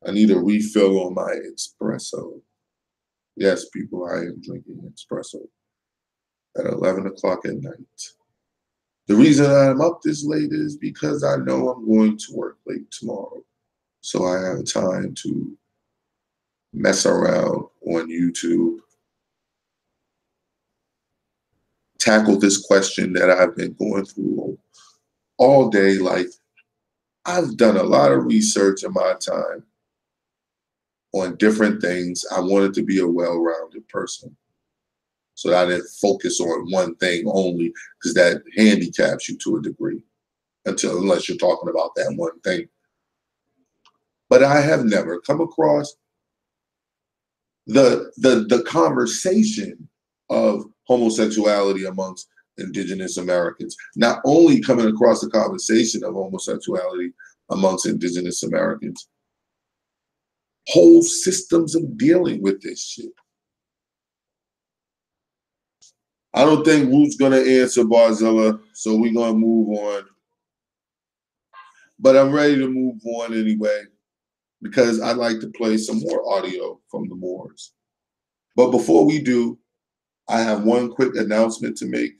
I need a refill on my espresso. Yes, people, I am drinking espresso at 11 o'clock at night. The reason I'm up this late is because I know I'm going to work late tomorrow. So I have time to mess around on YouTube, tackle this question that I've been going through all day. Like, I've done a lot of research in my time on different things. I wanted to be a well-rounded person, so that I didn't focus on one thing only, because that handicaps you to a degree, unless you're talking about that one thing. But I have never come across the conversation of homosexuality amongst Indigenous Americans. Not only coming across the conversation of homosexuality amongst Indigenous Americans, whole systems of dealing with this shit. I don't think Root's gonna answer Barzilla, so we're gonna move on. But I'm ready to move on anyway, because I'd like to play some more audio from the Moors. But before we do, I have one quick announcement to make.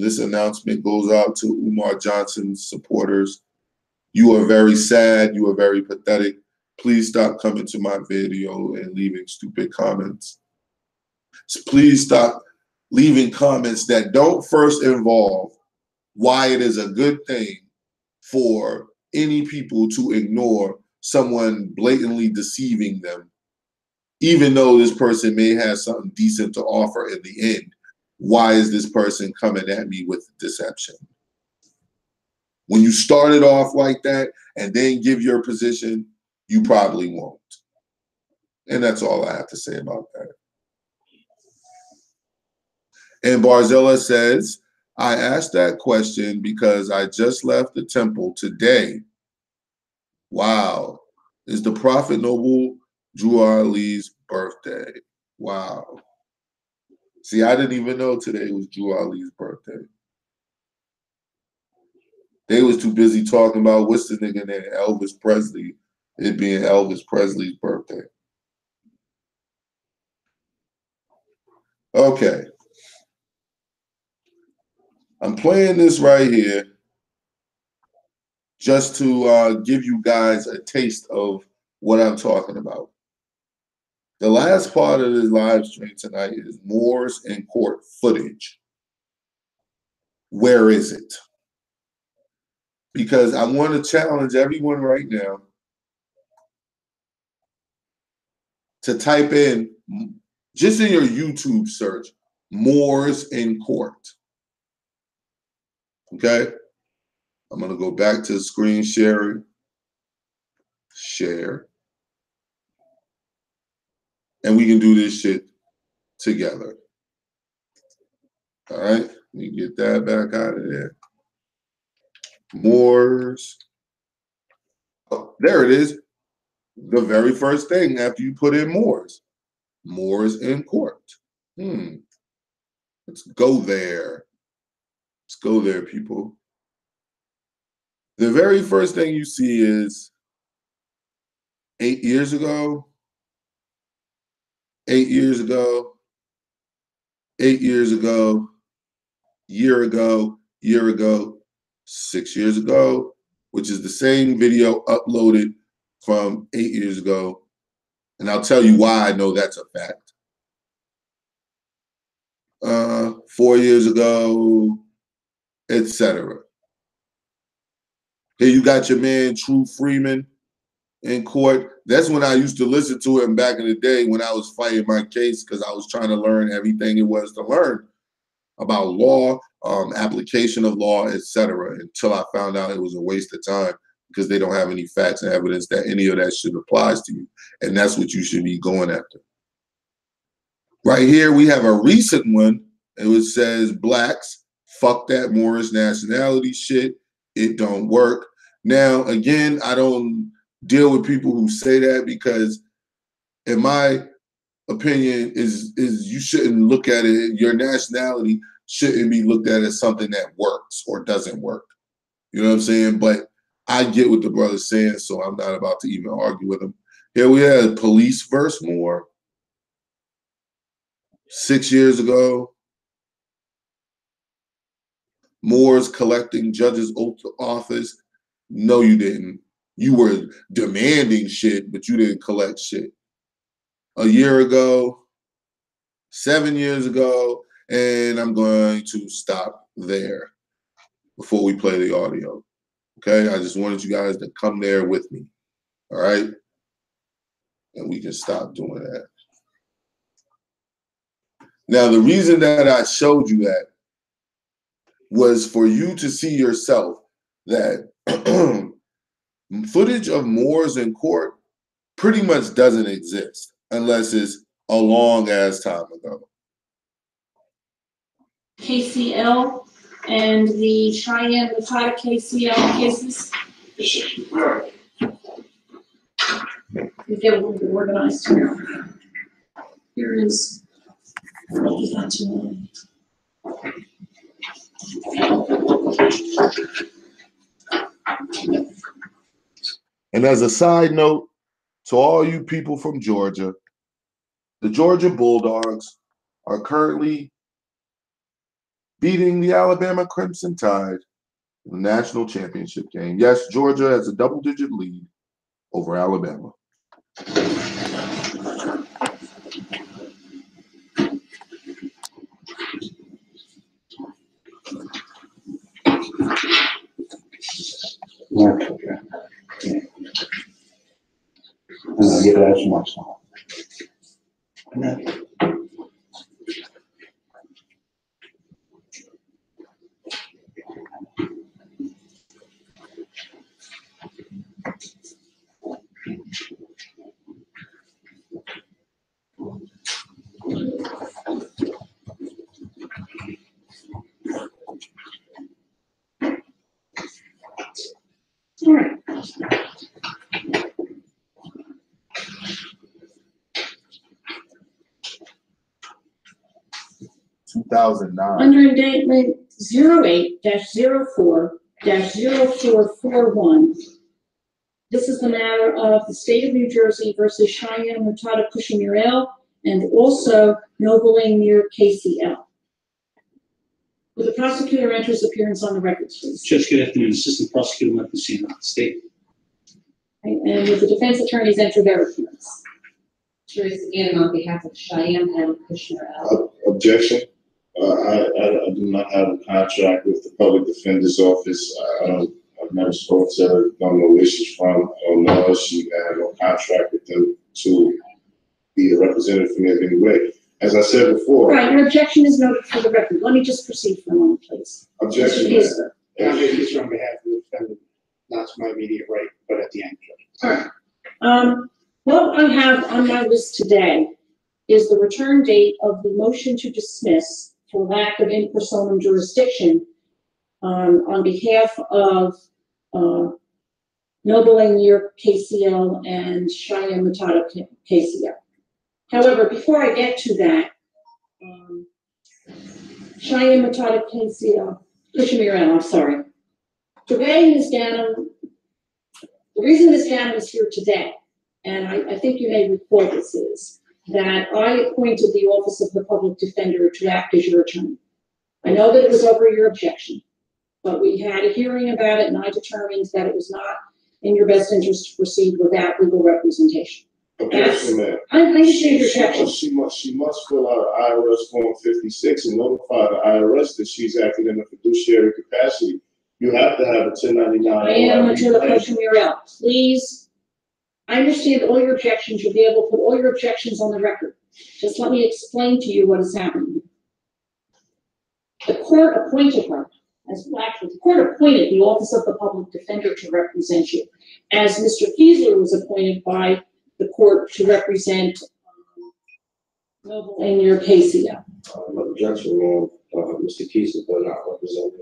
This announcement goes out to Umar Johnson's supporters. You are very sad. You are very pathetic. Please stop coming to my video and leaving stupid comments. So please stop leaving comments that don't first involve why it is a good thing for any people to ignore someone blatantly deceiving them, even though this person may have something decent to offer in the end. Why is this person coming at me with deception? When you started off like that and then give your position, you probably won't. And that's all I have to say about that. And Barzilla says, I asked that question because I just left the temple today. Wow. Is the Prophet Noble Drew Ali's birthday? Wow. See, I didn't even know today was Drew Ali's birthday. They was too busy talking about what's the nigga name, Elvis Presley, it being Elvis Presley's birthday. Okay. I'm playing this right here just to give you guys a taste of what I'm talking about. The last part of this live stream tonight is Moors in court footage. Where is it? Because I want to challenge everyone right now to type in, just in your YouTube search, Moors in court. Okay? I'm going to go back to screen sharing. Share. And we can do this shit together. All right? Let me get that back out of there. Moors. Oh, there it is. The very first thing after you put in Moors. Moors in court. Let's go there. Let's go there, people. The very first thing you see is 8 years ago, 8 years ago, 8 years ago, year ago, 6 years ago, which is the same video uploaded from 8 years ago. And I'll tell you why I know that's a fact. 4 years ago, etc. Here you got your man, True Freeman, in court. That's when I used to listen to him back in the day when I was fighting my case because I was trying to learn everything it was to learn about law, application of law, etc. Until I found out it was a waste of time because they don't have any facts and evidence that any of that shit applies to you. And that's what you should be going after. Right here, we have a recent one. It says, blacks, fuck that Moorish nationality shit. It don't work. Now, again, I don't deal with people who say that because, in my opinion, is you shouldn't look at it. Your nationality shouldn't be looked at as something that works or doesn't work. You know what I'm saying? But I get what the brother's saying, so I'm not about to even argue with him. Here we have Police versus Moore 6 years ago. Moore's collecting judges' oath of office. No, you didn't. You were demanding shit, but you didn't collect shit. A year ago, 7 years ago, and I'm going to stop there before we play the audio. Okay? I just wanted you guys to come there with me. All right? And we can stop doing that. Now, the reason that I showed you that was for you to see yourself that footage of Moors in court pretty much doesn't exist unless it's a long ass time ago. KCL and the Cheyenne Mutata KCL cases. We get a little bit organized here. Here is And as a side note, to all you people from Georgia, the Georgia Bulldogs are currently beating the Alabama Crimson Tide in the national championship game. Yes, Georgia has a double-digit lead over Alabama. Okay. Yeah, that's much more. all right. 2009. Under indictment 08-04-0441. This is the matter of the state of New Jersey versus Cheyenne Mutata Cushing-Muriel and also Nobling near KCL. Will the prosecutor enter his appearance on the record, please? Judge, good afternoon. Assistant Prosecutor Michael C. State. And will the defense attorneys enter their appearance? Teresa Gannon on behalf of Cheyenne and Kushner L. Objection. I do not have a contract with the Public Defender's Office. I've never spoken to her, don't know where she's from. I don't know her. She had no contract with them to be a representative for me in any way. As I said before. Right, your objection is noted for the record. Let me just proceed for a moment, please. Objection. Mr. Kiesler. I'm making this on behalf of the defendant, not to my immediate right, but at the end, Judge. All right. What I have on my list today is the return date of the motion to dismiss for lack of in personam jurisdiction on behalf of Nobling near KCL and Cheyenne Matata KCL. However, before I get to that, Cheyenne Matata KCL, Kushner, I'm sorry. Today, Ms. Gannon, the reason Ms. Gannon is here today, and I think you may recall this, is that I appointed the Office of the Public Defender to act as your attorney. I know that it was over your objection, but we had a hearing about it, and I determined that it was not in your best interest to proceed without legal representation. Objection, ma'am. I understand your objection. She must fill out IRS Form 56 and notify the IRS that she's acting in a fiduciary capacity. You have to have a 1099. I am until the question you're out. Please, I understand all your objections. You'll be able to put all your objections on the record. Just let me explain to you what is happening. The court appointed her, the court appointed the Office of the Public Defender to represent you, as Mr. Kiesler was appointed by the court to represent Noble in your KCL. Objection, ma'am. Mr. Kiesler does not represent me.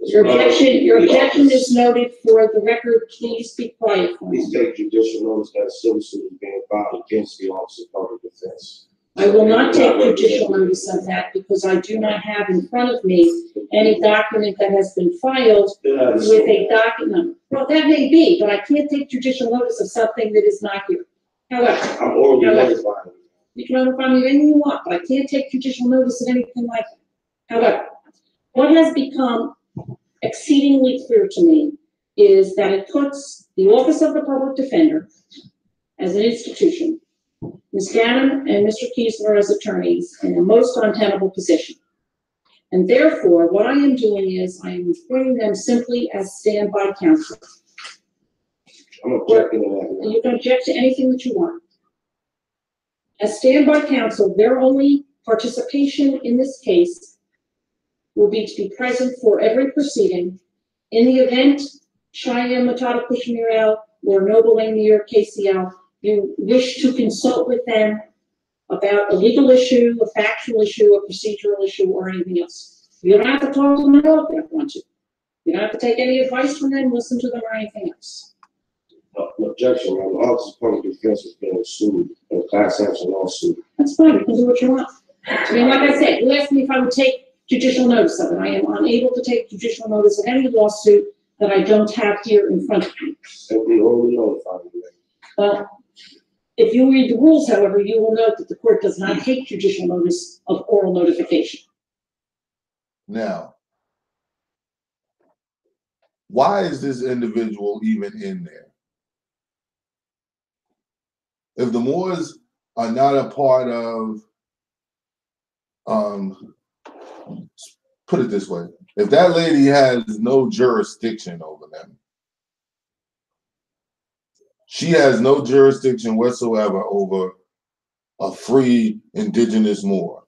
Your objection is noted for the record. Please be quiet for me. Please take judicial notice that a civil suit is being filed against the Office of Public Defense. I will not take judicial notice of that because I do not have in front of me any document that has been filed with a docket number. Well, that may be, but I can't take judicial notice of something that is not here. However, I'm already notified. you can notify me of anything you want, but I can't take judicial notice of anything like that. However, what has become exceedingly clear to me is that it puts the Office of the Public Defender as an institution, Ms. Gannon and Mr. Kiesler as attorneys, in a most untenable position. And therefore, what I am doing is I am appointing them simply as standby counsel. I'm objecting to that. And you can object to anything that you want. As standby counsel, their only participation in this case will be to be present for every proceeding. In the event Cheyenne Matata Kushner or Nobling near KCL, you wish to consult with them about a legal issue, a factual issue, a procedural issue, or anything else. You don't have to talk to them at all if you don't want to. You don't have to take any advice from them, listen to them, or anything else. Objection, ma'am. The Office of Public Defense is being sued in a class action lawsuit. That's fine, you can do what you want. I mean, like I said, you asked me if I would take judicial notice of it. I am unable to take judicial notice of any lawsuit that I don't have here in front of me. Simply already notified me. Well, if you read the rules, however, you will note that the court does not take judicial notice of oral notification. Now, why is this individual even in there? If the Moors are not a part of, put it this way, if that lady has no jurisdiction over them, she has no jurisdiction whatsoever over a free indigenous Moor.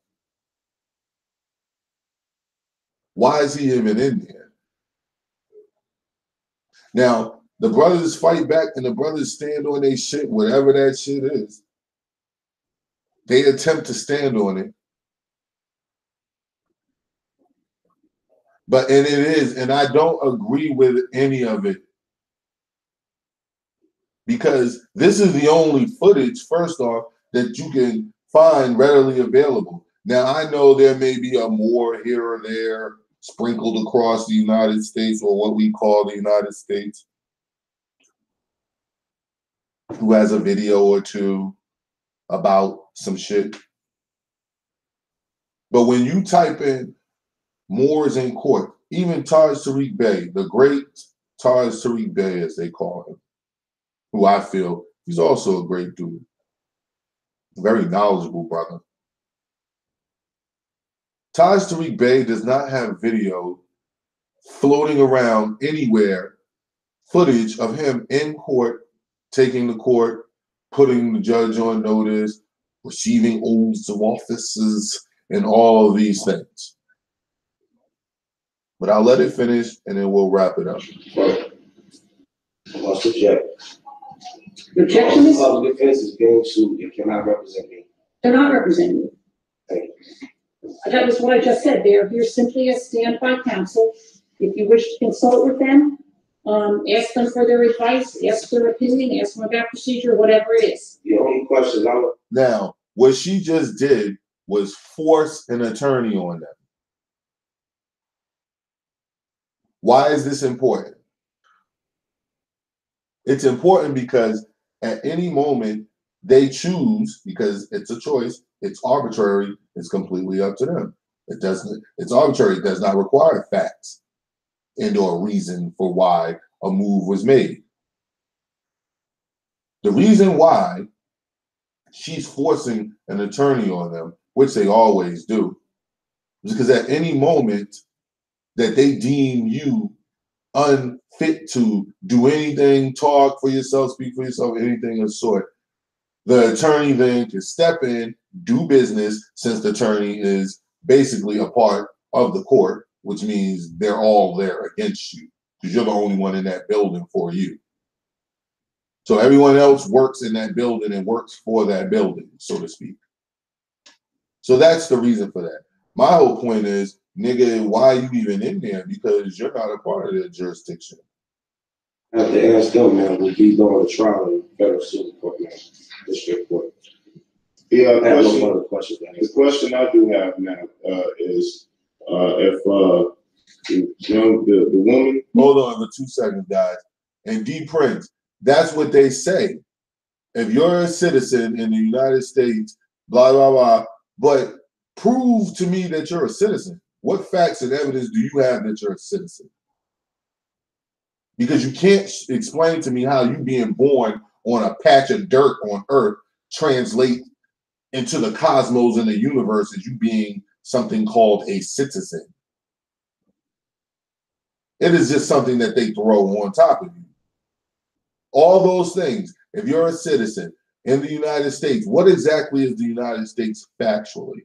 Why is he even in there? Now, the brothers fight back and the brothers stand on their shit, whatever that shit is. They attempt to stand on it. And it is, and I don't agree with any of it. Because this is the only footage, first off, that you can find readily available. Now, I know there may be a Moor here or there sprinkled across the United States, or what we call the United States, who has a video or two about some shit. But when you type in Moors in court, even Taj Tariq Bey, the great Taj Tariq Bey, as they call him, who I feel he's also a great dude, very knowledgeable brother. Taj Tariq Bey does not have video floating around anywhere, footage of him in court, taking the court, putting the judge on notice, receiving oaths of offices, and all of these things. But I'll let it finish, and then we'll wrap it up. Must object. The objection is, Public defense is being sued, it cannot represent me. they're not representing you. Thank you. That was what I just said. They are here simply as standby counsel. If you wish to consult with them, ask them for their advice, ask their opinion, ask them about procedure, whatever it is. The only question Now, what she just did was force an attorney on them. Why is this important? It's important because at any moment they choose, because it's a choice, it's arbitrary, it's completely up to them. It's arbitrary, it does not require facts and or reason for why a move was made. The reason why she's forcing an attorney on them, which they always do, is because at any moment that they deem you unfit to do anything, talk for yourself, speak for yourself, anything of the sort, the attorney then can step in, do business, since the attorney is basically a part of the court, which means they're all there against you because you're the only one in that building for you. So everyone else works in that building and works for that building, so to speak. So that's the reason for that. My whole point is, nigga, why are you even in there? Because you're not a part of their jurisdiction. I have to ask them, man, would be going to trial in federal civil court, man, district court. Yeah, I have no other questions, man. the question I do have now is if the woman. Hold on for 2 seconds, guys. And D Prince, that's what they say. If you're a citizen in the United States, blah, blah, blah, but prove to me that you're a citizen. What facts and evidence do you have that you're a citizen? Because you can't explain to me how you being born on a patch of dirt on Earth translate into the cosmos and the universe as you being something called a citizen. It is just something that they throw on top of you. All those things, if you're a citizen in the United States, what exactly is the United States factually?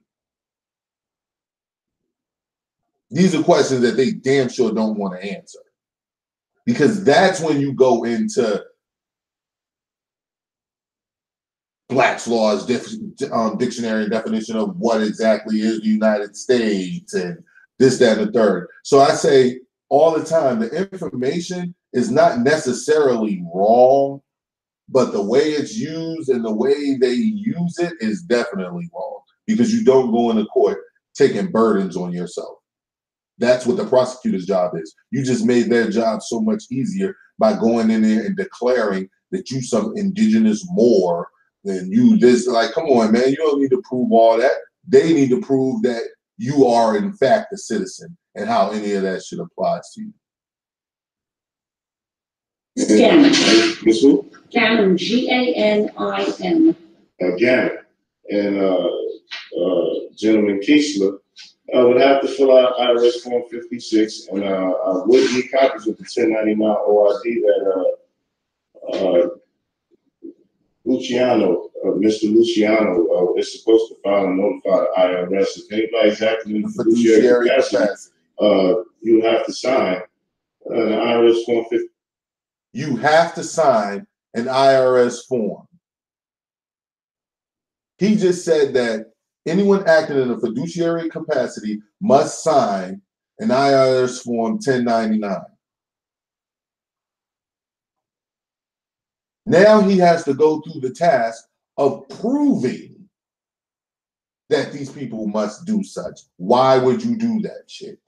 These are questions that they damn sure don't want to answer. Because that's when you go into Black's Law's dictionary definition of what exactly is the United States and this, that, and the third. So I say all the time, the information is not necessarily wrong, but the way it's used and the way they use it is definitely wrong, because you don't go into court taking burdens on yourself. That's what the prosecutor's job is. You just made their job so much easier by going in there and declaring that you some indigenous Moor, then you this, like, come on, man, you don't need to prove all that. They need to prove that you are in fact a citizen and how any of that shit applies to you. Scannon. Miss who? Gannon, G-A-N-I-N. Gannon. And Gentleman Keishla would have to fill out IRS Form 56, and I would need copies of the 1099 OID that Luciano, Mr. Luciano, is supposed to file and notify the IRS. If anybody's acting in the fiduciary capacity, you have to sign an IRS Form 50. You have to sign an IRS form. He just said that anyone acting in a fiduciary capacity must sign an IRS Form 1099. Now he has to go through the task of proving that these people must do such. Why would you do that shit?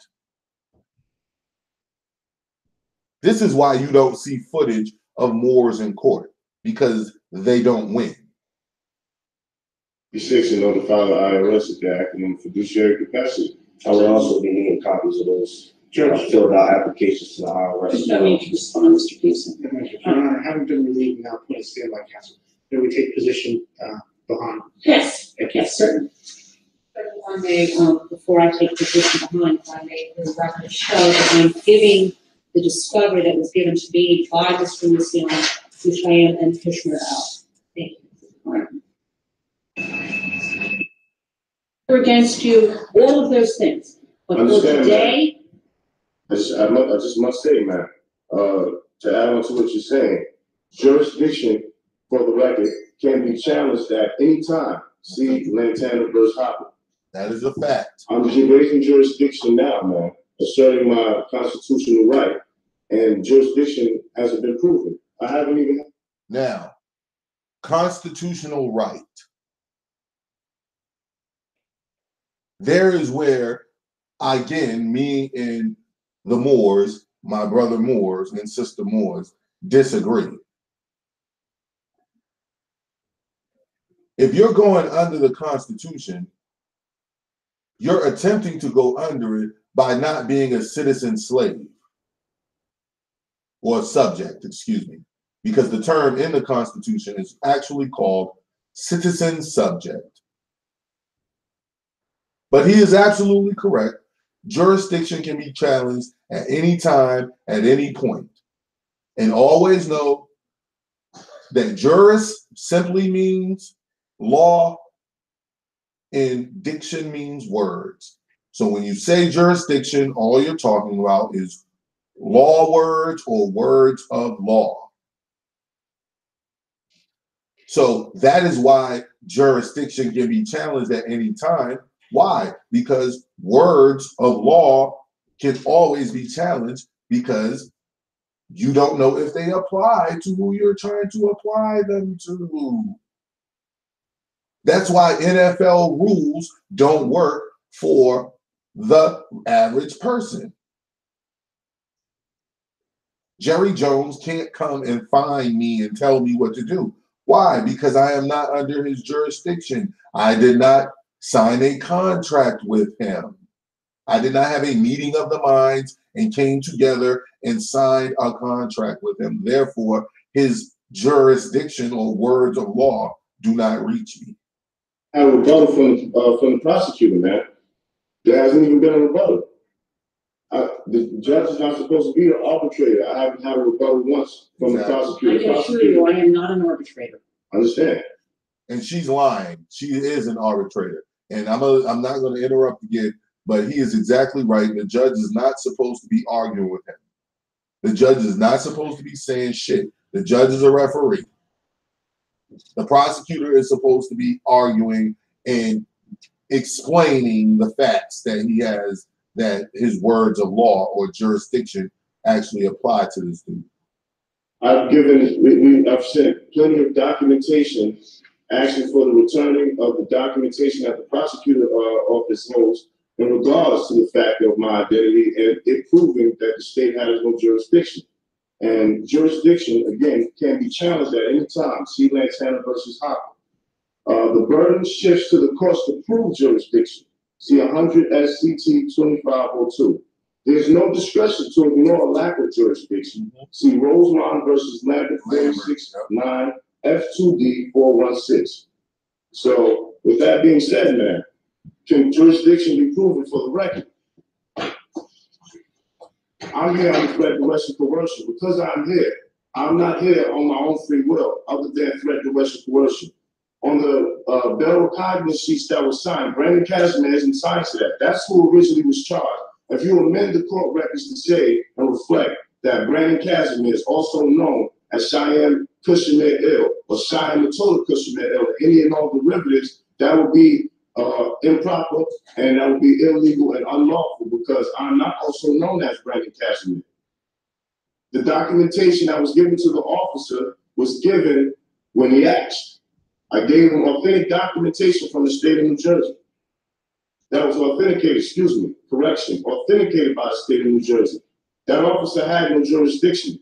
This is why you don't see footage of Moors in court, because they don't win. 6 and notify the IRS if they're acting in a fiduciary capacity. I would also be needing copies of those filled out applications to the IRS. I mean, you can respond, Mr. Pearson. Your Honor, having been relieved now, appointed standby counsel, may we take position behind? Yes, yes, certainly. But if I may, before I take position behind, if I may, the record show that I'm giving the discovery that was given to me by Mr. Luciano to Cheyenne and Kishmer out. Thank you. We're against you, all of those things. But for Understand, today, I just must say, man, to add on to what you're saying, jurisdiction, for the record, can be challenged at any time. See Lantana versus Hopper. That is a fact. I'm raising jurisdiction now, man, asserting my constitutional right, and jurisdiction hasn't been proven. I haven't even. Now, constitutional right. There is where, again, me and the Moores, my brother Moores and sister Moores, disagree. If you're going under the Constitution, you're attempting to go under it by not being a citizen slave or subject, excuse me, because the term in the Constitution is actually called citizen subject. But he is absolutely correct. Jurisdiction can be challenged at any time, at any point. And always know that juris simply means law and diction means words. So when you say jurisdiction, all you're talking about is law words or words of law. So that is why jurisdiction can be challenged at any time. Why? Because words of law can always be challenged because you don't know if they apply to who you're trying to apply them to. That's why NFL rules don't work for the average person. Jerry Jones can't come and find me and tell me what to do. Why? Because I am not under his jurisdiction. I did not sign a contract with him. I did not have a meeting of the minds and came together and signed a contract with him. Therefore, his jurisdiction or words of law do not reach me. I have a rebuttal from the prosecutor, man. There hasn't even been a rebuttal. The judge is not supposed to be the arbitrator. I haven't had a rebuttal once from the prosecutor. I can assure you, I am not an arbitrator. Understand? And she's lying. She is an arbitrator. And I'm not going to interrupt again, but he is exactly right. The judge is not supposed to be arguing with him. The judge is not supposed to be saying shit. The judge is a referee. The prosecutor is supposed to be arguing and explaining the facts that he has, that his words of law or jurisdiction actually apply to this dude. I've sent plenty of documentation asking for the returning of the documentation that the prosecutor office holds in regards to the fact of my identity and it proving that the state has no jurisdiction. And jurisdiction, again, can be challenged at any time. See Lantana versus Hopper. The burden shifts to the courts to prove jurisdiction. See 100 SCT 2502. There's no discretion to ignore a lack of jurisdiction. See Rosemont versus Lambert 469 F2D 416. So with that being said, man, can jurisdiction be proven for the record? I'm here on threat, duress, and coercion. Because I'm here, I'm not here on my own free will, other than threat, duress, and coercion. On the bail recognizance sheets that was signed, Brandon Casimir isn't signed to that. That's who originally was charged. If you amend the court records to say and reflect that Brandon Casimir is also known as Cheyenne Kushner Ill or Cheyenne Matola Kushner Ill, any and all derivatives, that would be improper and that would be illegal and unlawful because I'm not also known as Brandon Casimir. The documentation that was given to the officer was given when he asked. I gave him authentic documentation from the state of New Jersey. That was authenticated, authenticated by the state of New Jersey. That officer had no jurisdiction.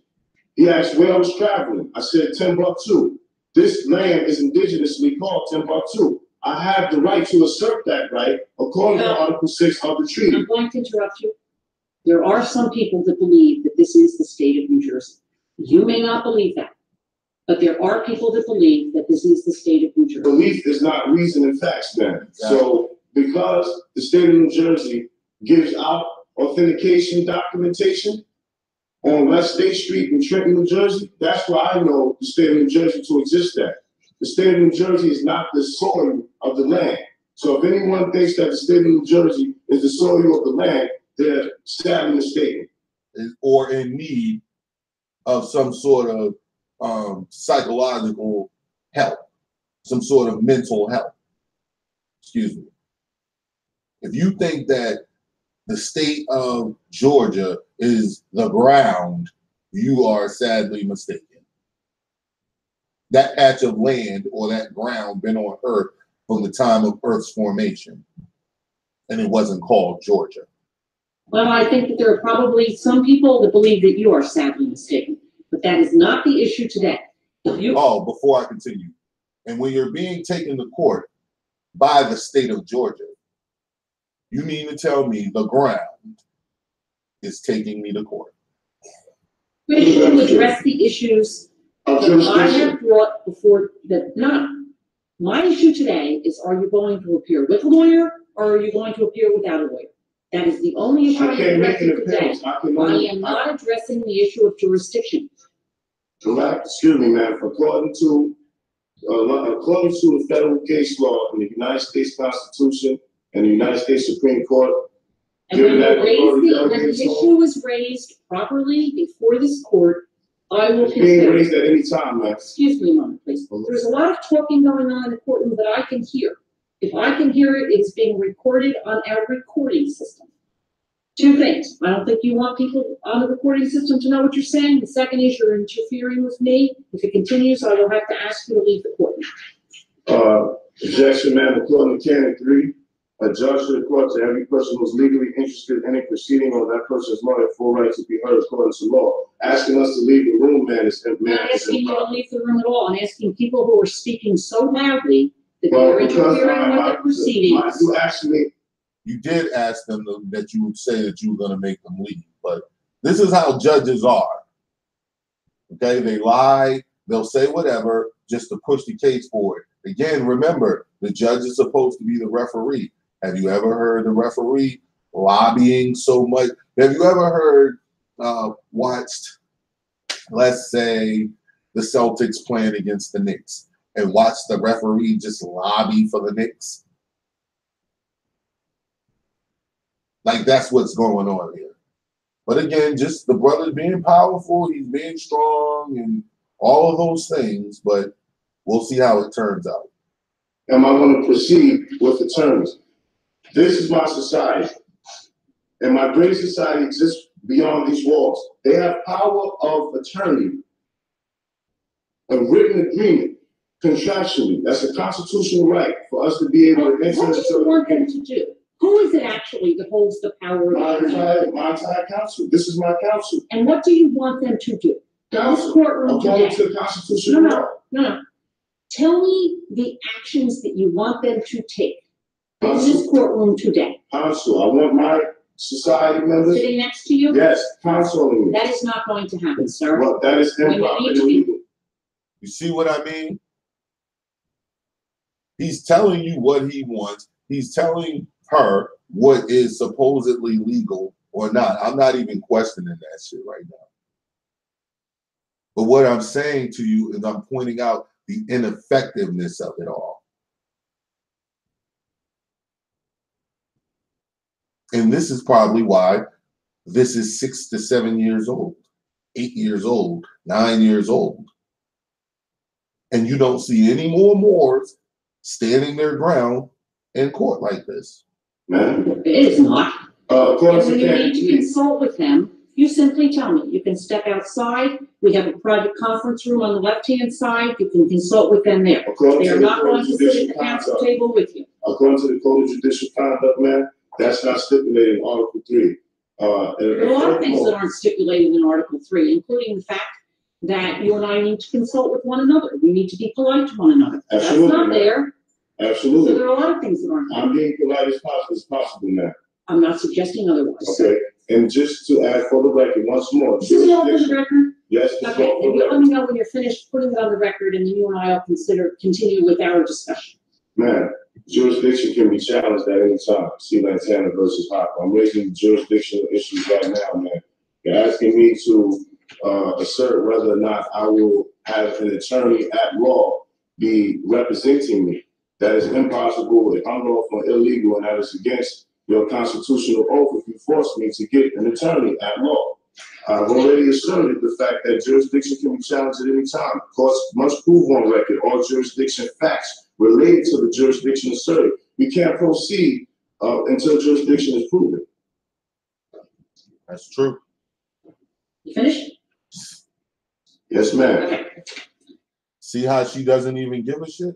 He asked where I was traveling. I said Timbuktu. This land is indigenously called Timbuktu. I have the right to assert that right according to Article 6 of the treaty. I'm going to interrupt you. There are some people that believe that this is the state of New Jersey. You may not believe that, but there are people that believe that this is the state of New Jersey. Belief is not reason and facts, man. So because the state of New Jersey gives out authentication documentation on West State Street in Trenton, New Jersey, that's why I know the state of New Jersey to exist at. The state of New Jersey is not the soil of the land. So if anyone thinks that the state of New Jersey is the soil of the land, they're sadly mistaken. Or in need of some sort of psychological help, some sort of mental help. Excuse me. If you think that the state of Georgia is the ground, you are sadly mistaken. That patch of land or that ground been on Earth from the time of Earth's formation, and it wasn't called Georgia. Well, I think that there are probably some people that believe that you are sadly mistaken, but that is not the issue today. Before I continue, and when you're being taken to court by the state of Georgia, you mean to tell me the ground is taking me to court? Could you address the issues Of that I jurisdiction. have brought before that? No. My issue today is, are you going to appear with a lawyer or are you going to appear without a lawyer? That is the only issue I I'm can't make addressing an today. appearance. I can I only. am not addressing the issue of jurisdiction. Excuse me, ma'am. According to the federal case law in the United States Constitution and the United States Supreme Court, And when given that authority the delegated to issue is raised properly before this court, I will it's being consider. raised at any time, ma'am. Excuse me a moment, please. There's a lot of talking going on in the courtroom that I can hear. If I can hear it, it's being recorded on our recording system. Two things. I don't think you want people on the recording system to know what you're saying. The second is you're interfering with me. If it continues, I will have to ask you to leave the courtroom. Objection, ma'am. According to Canon 3, a judge should accord to every person who's legally interested in a proceeding or that person's lawyer full right to be heard according to law. Asking us to leave the room, man, is I'm not asking you to leave the room at all. I'm asking people who are speaking so loudly that they're interfering with the proceedings. You actually. You did ask them that you would say that you were going to make them leave, but this is how judges are. Okay, they lie, they'll say whatever just to push the case forward. Again, remember, the judge is supposed to be the referee. Have you ever heard the referee lobbying so much? Have you ever heard, watched, let's say, the Celtics playing against the Knicks and watched the referee just lobby for the Knicks? Like, that's what's going on here. But again, just the brother's being powerful, he's being strong, and all of those things, but we'll see how it turns out. Am I going to proceed with the terms? This is my society, and my great society exists beyond these walls. They have power of attorney, a written agreement, contractually. That's a constitutional right for us to be able to enter into. What do you want them to do? Who is it actually that holds the power of attorney? My entire council. This is my council. And what do you want them to do? In this Council, courtroom according today. to the constitutional law. No. Tell me the actions that you want them to take in this courtroom today. Council, I want my society members. Sitting next to you? Yes, counseling me. That is not going to happen, sir. Well, that is When you improper need and to be- illegal. You see what I mean? He's telling you what he wants. He's telling her what is supposedly legal or not. I'm not even questioning that shit right now. But what I'm saying to you is I'm pointing out the ineffectiveness of it all. And this is probably why this is 6 to 7 years old, 8 years old, 9 years old. And you don't see any more Moors standing their ground in court like this. Man. It is not. According And to when you need to Canon 3, consult with them, you simply tell me. You can step outside. We have a private conference room on the left-hand side. You can consult with them there. according They to are the not Code going of to sit Judicial at the council Conduct, table with you. according to the Code of Judicial Conduct, man, that's not stipulated in Article 3. There are a lot of things that aren't stipulated in Article 3, including the fact that you and I need to consult with one another. We need to be polite to one another. That's Absolutely. not there. So Absolutely. there are a lot of things that aren't. I'm being polite as possible now. I'm not suggesting otherwise. Okay, and just to add for the record once more. This is all for the record? Yes, it's Okay, all for then the you let record. me know when you're finished putting it on the record, and then you and I will continue with our discussion. Man, jurisdiction can be challenged at any time. See Lantana versus Hopper. I'm raising jurisdictional issues right now, man. You're asking me to assert whether or not I will have an attorney at law be representing me. That is impossible if I'm lawful and illegal, and that is against your constitutional oath if you force me to get an attorney at law. I've already asserted the fact that jurisdiction can be challenged at any time. Courts must prove on record all jurisdiction facts related to the jurisdiction asserted. We can't proceed until jurisdiction is proven. That's true. You finished? Yes, ma'am. Okay. See how she doesn't even give a shit?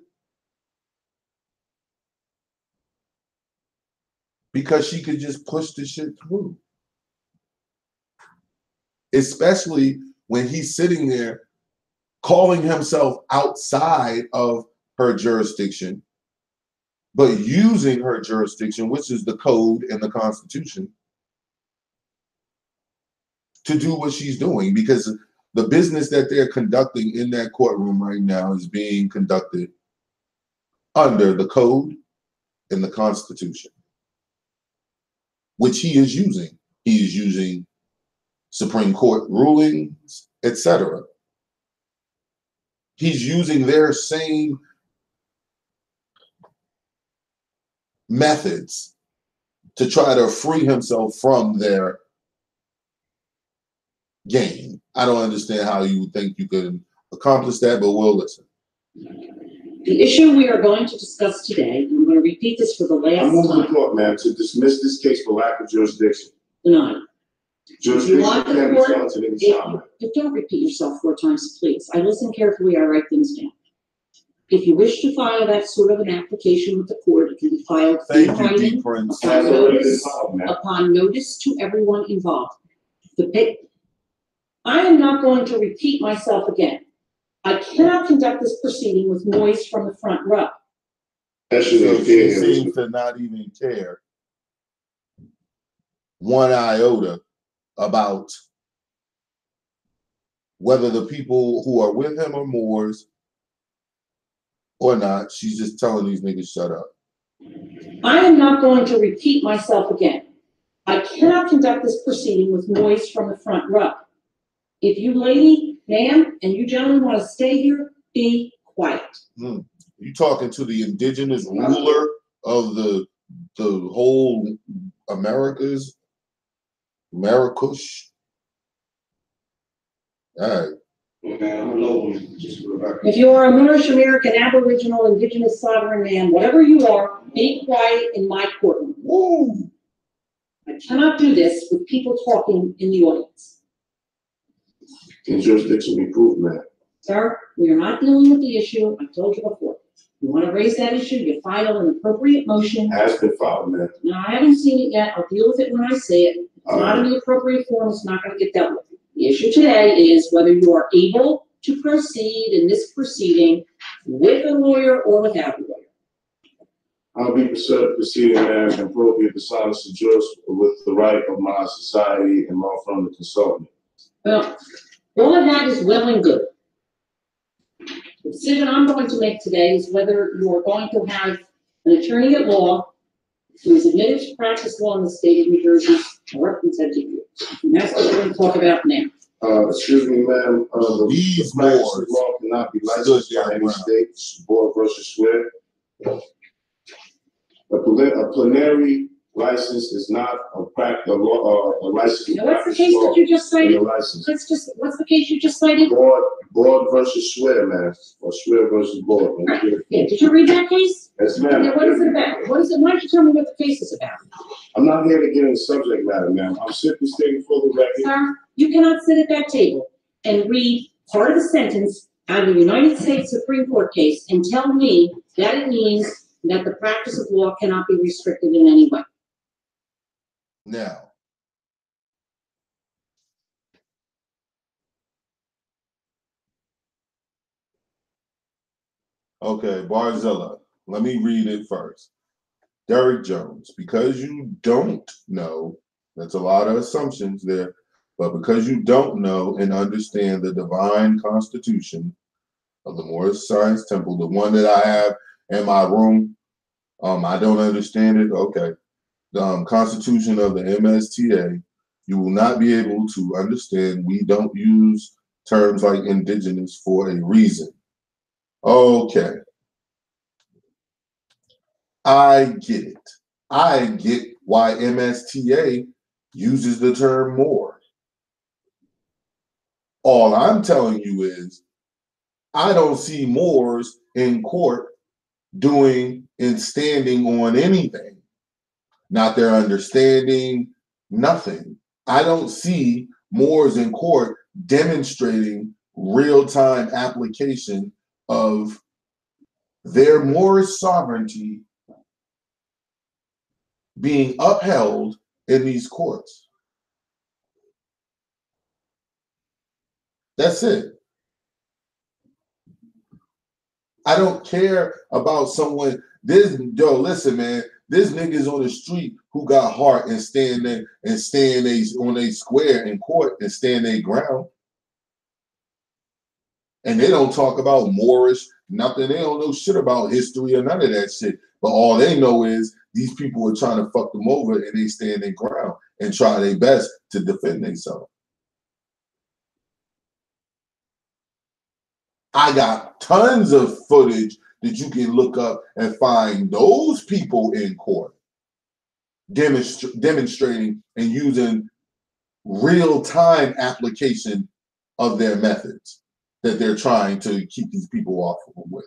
Because she could just push the shit through. Especially when he's sitting there calling himself outside of her jurisdiction, but using her jurisdiction, which is the code and the Constitution, to do what she's doing, because the business that they're conducting in that courtroom right now is being conducted under the code and the Constitution, which he is using. He is using Supreme Court rulings, etc. He's using their same methods to try to free himself from their game. I don't understand how you would think you could accomplish that, but we'll listen. The issue we are going to discuss today, and I'm going to repeat this for the last I'm moving the time. court, ma'am, to dismiss this case for lack of jurisdiction. Denied. Jurisdiction want the can be court- challenged at any time. If don't repeat yourself 4 times, please. I listen carefully, I write things down. If you wish to file that sort of an application with the court, it can be filed in Thank you, D. writing Prince. That's already been filed, ma'am. upon notice to everyone involved. I am not going to repeat myself again. I cannot conduct this proceeding with noise from the front row. That should So be she fair. seems to not even care one iota about whether the people who are with him are Moors or not. She's just telling these niggas shut up. I am not going to repeat myself again. I cannot conduct this proceeding with noise from the front row. If you lady, ma'am, and you gentlemen want to stay here, be quiet. You talking to the indigenous ruler of the whole Americas, Marrakush? All right. If you are a Moorish American, Aboriginal, Indigenous, sovereign man, whatever you are, be quiet in my courtroom. Woo! I cannot do this with people talking in the audience. Can jurisdiction be proved, ma'am? Sir, we are not dealing with the issue. I told you before. You want to raise that issue, you file an appropriate motion. Has been filed, ma'am. Now, I haven't seen it yet. I'll deal with it when I see it. It's not in the appropriate form. It's not going to get dealt with. The issue today is whether you are able to proceed in this proceeding with a lawyer or without a lawyer. I'll be proceeding as an appropriate dishonest to judge with the right of my society and law firm to consult me. Well, all of that is well and good. The decision I'm going to make today is whether you are going to have an attorney at law who is admitted to practice law in the state of New Jersey or represent you. And that's what we're going to talk about now. Excuse me, ma'am, These the practice laws of law cannot be stood licensed their by any ground. state, board versus swear. A plenary license is not a license. Now, what's the case that you just And a cited? license. What's the case you just cited? Board versus swear, ma'am, or swear versus board. Yeah, did you read that case? Yes, Yeah, ma'am. what is it about? Why don't you tell me what the case is about? I'm not here to get into subject matter, ma'am. I'm simply stating for the record. Sir, you cannot sit at that table and read part of a sentence out of the United States Supreme Court case and tell me that it means that the practice of law cannot be restricted in any way. Now, okay, Barzilla, Let me read it first. Derek Jones, because you don't know, that's a lot of assumptions there, but because you don't know and understand the divine constitution of the Moorish Science Temple, the one that I have in my room, I don't understand it. Okay. The constitution of the MSTA, you will not be able to understand. We don't use terms like indigenous for a reason. Okay. I get it. I get why MSTA uses the term Moor. All I'm telling you is I don't see Moors in court doing and standing on anything. Not their understanding, nothing. I don't see Moors in court demonstrating real-time application of their Moorish sovereignty being upheld in these courts. That's it. I don't care about someone. Listen, man. There's niggas on the street who got heart and stand there and stand on a square in court and stand their ground. And they don't talk about Moorish, nothing. They don't know shit about history or none of that shit. But all they know is these people are trying to fuck them over and they stand their ground and try their best to defend themselves. I got tons of footage that you can look up and find those people in court demonstrating and using real-time application of their methods that they're trying to keep these people off with.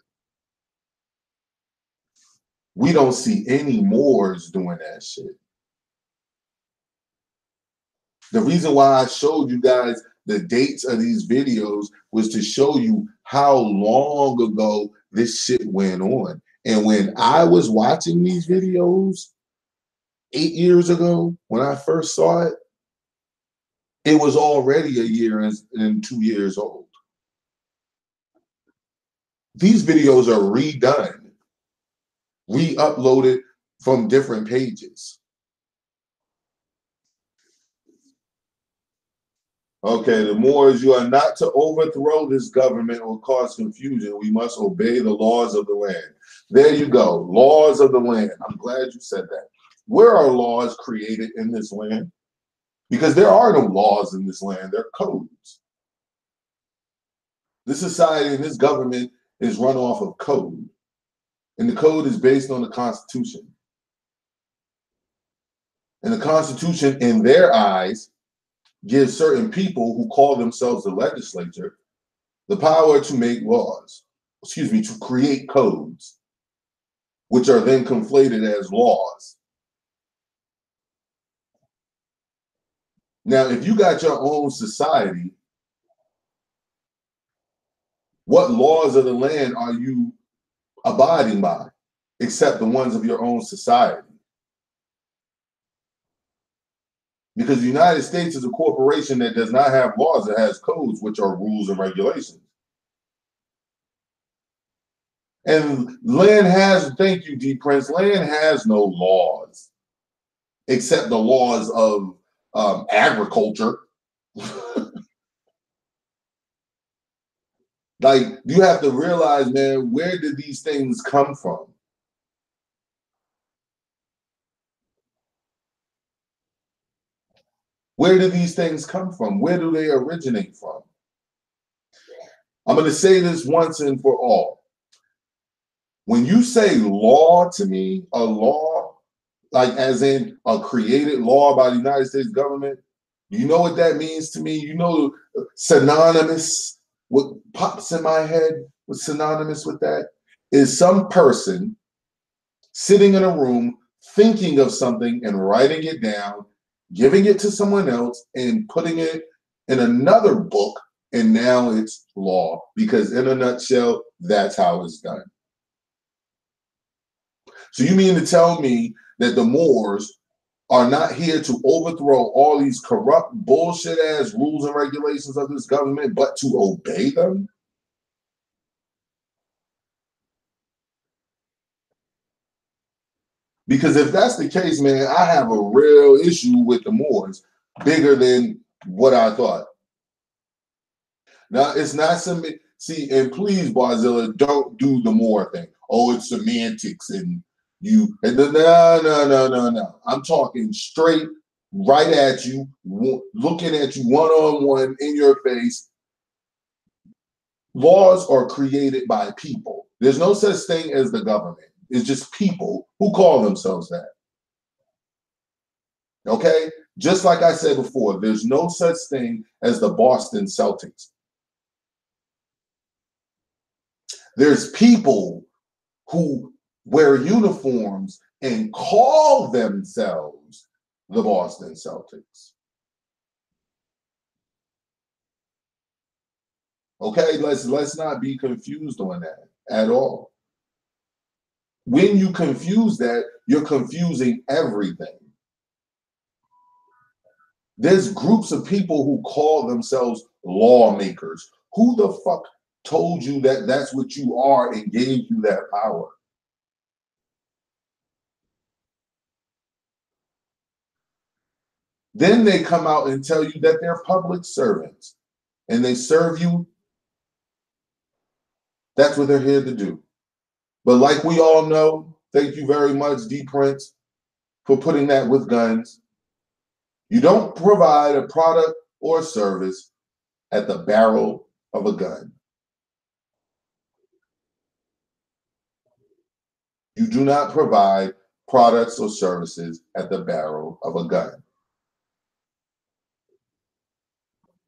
We don't see any Moors doing that shit. The reason why I showed you guys the dates of these videos was to show you how long ago this shit went on. And when I was watching these videos 8 years ago, when I first saw it, it was already a year and 2 years old. These videos are redone, re-uploaded from different pages. Okay, the Moors, you are not to overthrow this government or cause confusion. We must obey the laws of the land. There you go, laws of the land. I'm glad you said that. Where are laws created in this land? Because there are no laws in this land, they're codes. This society and this government is run off of code. And the code is based on the Constitution. And the Constitution, in their eyes, gives certain people who call themselves the legislature the power to make laws, to create codes, which are then conflated as laws. Now, if you got your own society, what laws of the land are you abiding by, except the ones of your own society? Because the United States is a corporation that does not have laws, it has codes, which are rules and regulations. And land has, thank you, D. Prince, land has no laws, except the laws of agriculture. Like, you have to realize, man, where did these things come from? Where do these things come from? Where do they originate from? I'm going to say this once and for all. When you say law to me, a law, like as in a created law by the United States government, you know what that means to me? You know, synonymous, what pops in my head, what's synonymous with that, is some person sitting in a room thinking of something and writing it down, giving it to someone else and putting it in another book, and now it's law. Because in a nutshell, that's how it's done. So you mean to tell me that the Moors are not here to overthrow all these corrupt, bullshit-ass rules and regulations of this government, but to obey them? Because if that's the case, man, I have a real issue with the Moors, bigger than what I thought. Now, it's not some, see, and please, Barzilla, don't do the Moor thing. Oh, it's semantics and you, and no. I'm talking straight, right at you, looking at you one-on-one in your face. Laws are created by people. There's no such thing as the government. It's just people who call themselves that. Okay? Just like I said before, there's no such thing as the Boston Celtics. There's people who wear uniforms and call themselves the Boston Celtics. Okay, let's not be confused on that at all. When you confuse that, you're confusing everything. There's groups of people who call themselves lawmakers. Who the fuck told you that that's what you are and gave you that power? Then they come out and tell you that they're public servants and they serve you. That's what they're here to do. But like we all know, thank you very much, D Prince, for putting that with guns. You don't provide a product or service at the barrel of a gun. You do not provide products or services at the barrel of a gun.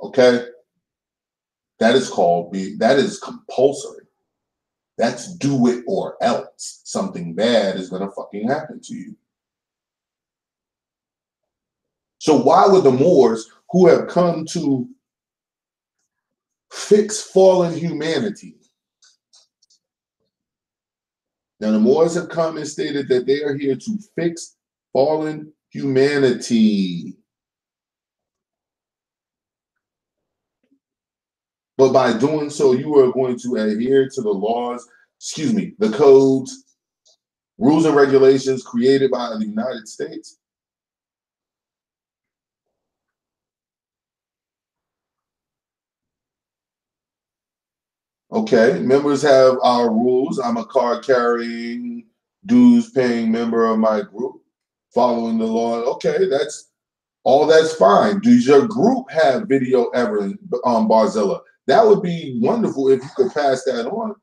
Okay? That is that is compulsory. That's do it or else. Something bad is gonna fucking happen to you. So why would the Moors, who have come to fix fallen humanity, now the Moors have come and stated that they are here to fix fallen humanity. But by doing so, you are going to adhere to the laws, the codes, rules and regulations created by the United States. Okay, members have our rules. I'm a card-carrying, dues-paying member of my group, following the law. Okay, that's fine. Does your group have video evidence on Barzilla? That would be wonderful if you could pass that on.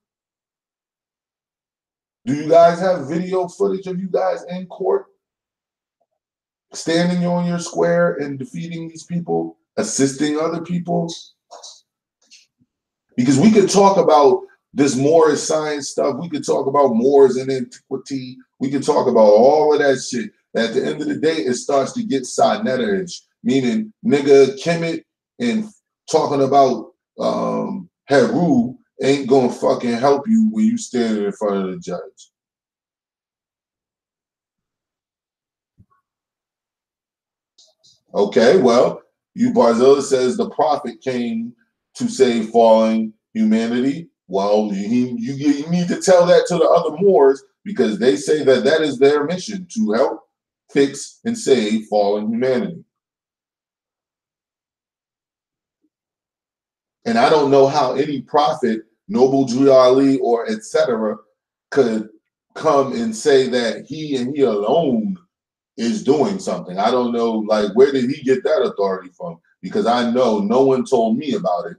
Do you guys have video footage of you guys in court, standing on your square and defeating these people, assisting other people? Because we could talk about this Moorish science stuff. We could talk about Moors and antiquity. We could talk about all of that shit. At the end of the day, it starts to get Sinetta-ish, meaning nigga, Kemet, and talking about Heru ain't gonna fucking help you when you stand in front of the judge. Okay, well, Barzilla says the prophet came to save fallen humanity. Well, you need to tell that to the other Moors, because they say that that is their mission, to help fix and save fallen humanity. And I don't know how any prophet, Noble Drew Ali or etc., could come and say that he and he alone is doing something. I don't know, like, where did he get that authority from? Because I know no one told me about it.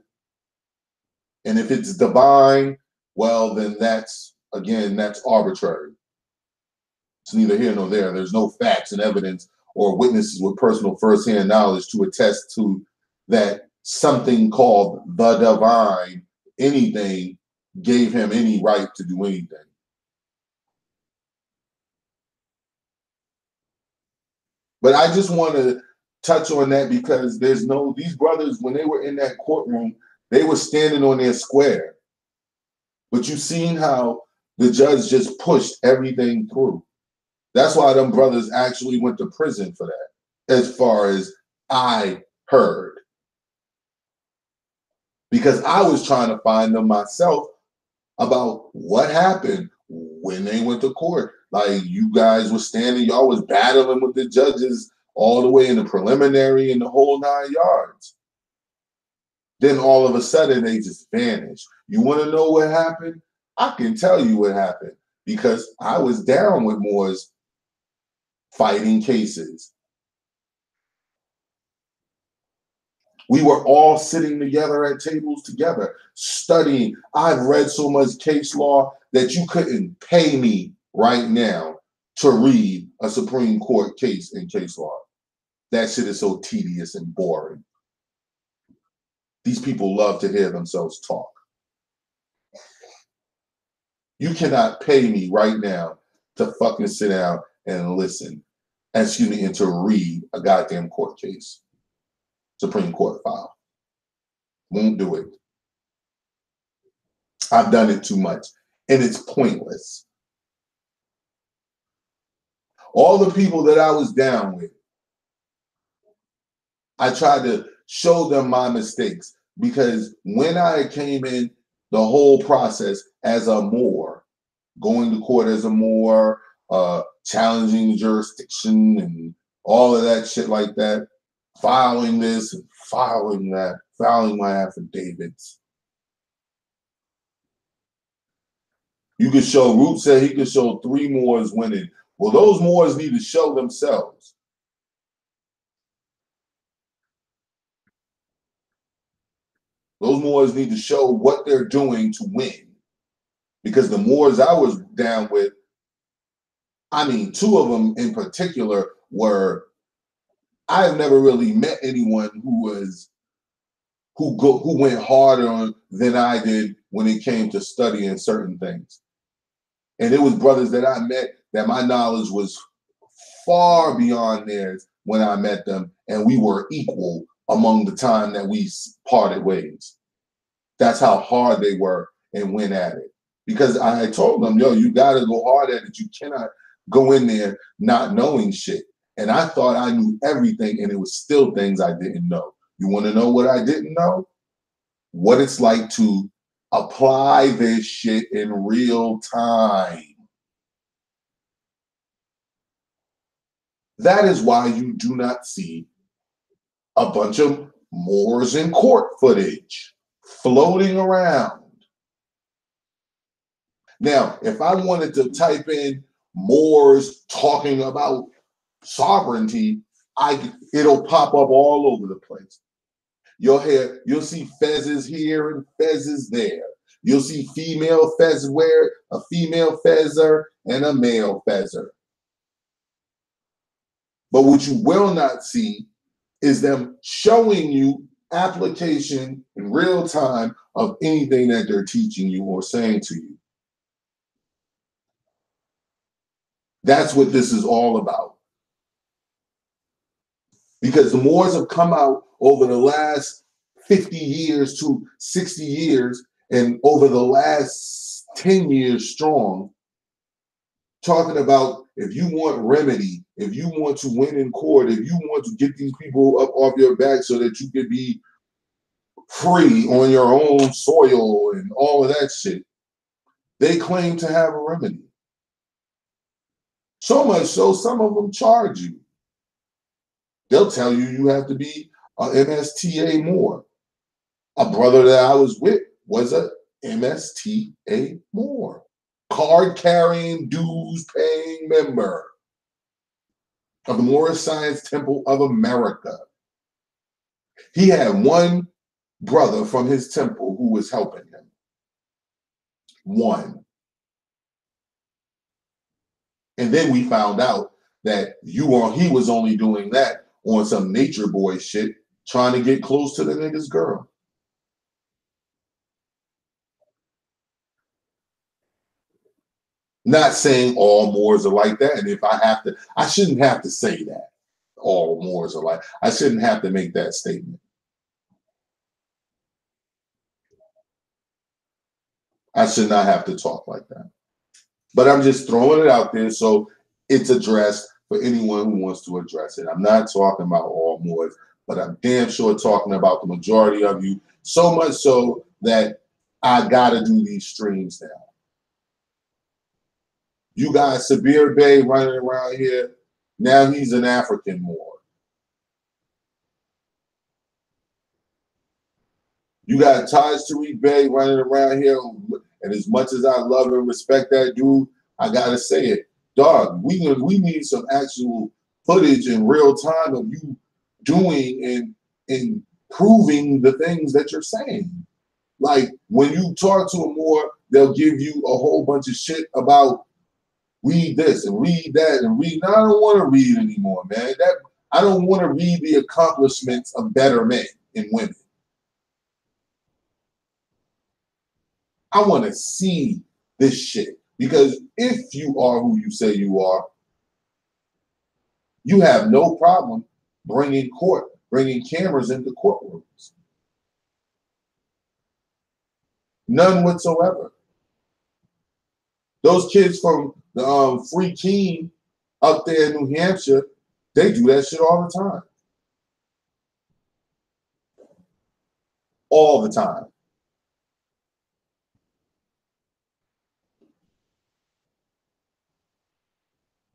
And if it's divine, well, then that's arbitrary. It's neither here nor there. There's no facts and evidence or witnesses with personal firsthand knowledge to attest to that something called the divine, anything, gave him any right to do anything. But I just want to touch on that because these brothers, when they were in that courtroom, they were standing on their square. But you seen how the judge just pushed everything through. That's why them brothers actually went to prison for that, as far as I heard. Because I was trying to find them myself about what happened when they went to court. Like you guys were standing, y'all was battling with the judges all the way in the preliminary and the whole 9 yards. Then all of a sudden they just vanished. You want to know what happened? I can tell you what happened because I was down with Moore's fighting cases. We were all sitting together at tables together, studying. I've read so much case law that you couldn't pay me right now to read a Supreme Court case in case law. That shit is so tedious and boring. These people love to hear themselves talk. You cannot pay me right now to fucking sit down and listen, and to read a goddamn court case. Supreme Court file. Won't do it. I've done it too much, and it's pointless. All the people that I was down with, I tried to show them my mistakes because when I came in the whole process as a Moore, going to court as a Moore, challenging the jurisdiction and all of that shit like that, filing this and filing that, filing my affidavits. You could show, Root said he could show 3 Moores winning. Well, those Moores need to show themselves. Those Moores need to show what they're doing to win. Because the Moores I was down with, I mean, 2 of them in particular were, I've never really met anyone who went harder than I did when it came to studying certain things. And it was brothers that I met that my knowledge was far beyond theirs when I met them, and we were equal among the time that we parted ways. That's how hard they were and went at it. Because I told them, yo, you got to go hard at it. You cannot go in there not knowing shit. And I thought I knew everything, and it was still things I didn't know. You want to know what I didn't know? What it's like to apply this shit in real time. That is why you do not see a bunch of Moores in court footage floating around. Now, if I wanted to type in Moores talking about sovereignty, it'll pop up all over the place. You'll see fezzes here and fezzes there. You'll see female fezzware, a female fezzer, and a male fezzer. But what you will not see is them showing you application in real time of anything that they're teaching you or saying to you. That's what this is all about. Because the Moores have come out over the last 50 years to 60 years and over the last 10 years strong, talking about if you want remedy, if you want to win in court, if you want to get these people up off your back so that you can be free on your own soil and all of that shit, they claim to have a remedy. So much so, some of them charge you. They'll tell you you have to be a MSTA Moore. A brother that I was with was a MSTA Moore. Card-carrying, dues-paying member of the Moorish Science Temple of America. He had one brother from his temple who was helping him. One. And then we found out that he was only doing that on some nature boy shit, trying to get close to the nigga's girl. Not saying all Moors are like that, and if I shouldn't have to say that. All Moors are like, I shouldn't have to make that statement. I should not have to talk like that. But I'm just throwing it out there so it's addressed for anyone who wants to address it. I'm not talking about all Moors, but I'm damn sure talking about the majority of you, so much so that I gotta do these streams now. You got Sabir Bey running around here. Now he's an African Moor. You got Taj Tariq Bey running around here. And as much as I love and respect that dude, I gotta say it. Dog, we need some actual footage in real time of you doing and proving the things that you're saying. Like when you talk to a Moor, they'll give you a whole bunch of shit about read this and read that and read. No, I don't want to read anymore, man. I don't want to read the accomplishments of better men and women. I want to see this shit. Because if you are who you say you are, you have no problem bringing cameras into courtrooms. None whatsoever. Those kids from the Free Keene up there in New Hampshire, they do that shit all the time. All the time.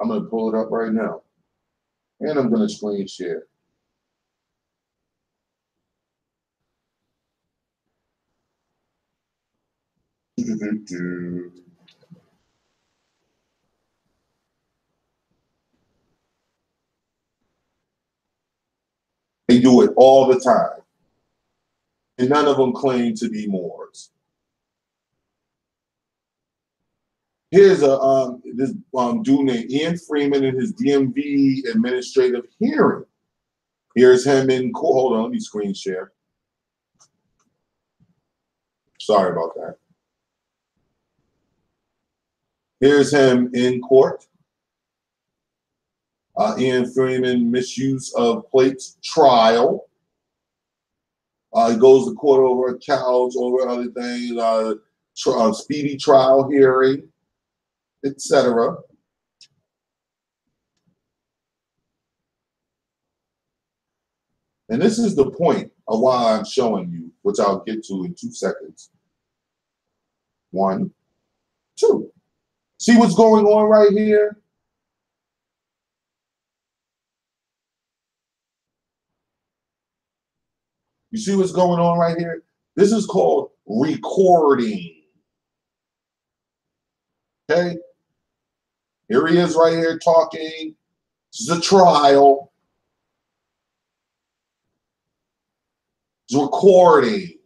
I'm going to pull it up right now. And I'm going to screen share. They do it all the time. And none of them claim to be Moors. Here's this dude named Ian Freeman in his DMV administrative hearing. Here's him in court. Hold on, let me screen share. Sorry about that. Here's him in court. Ian Freeman misuse of plates trial. He goes to court over accounts, over other things, speedy trial hearing, etc. And this is the point of why I'm showing you, which I'll get to in 2 seconds. 1, 2. See what's going on right here? You see what's going on right here? This is called recording. Okay? Here he is right here talking. This is a trial. It's recording.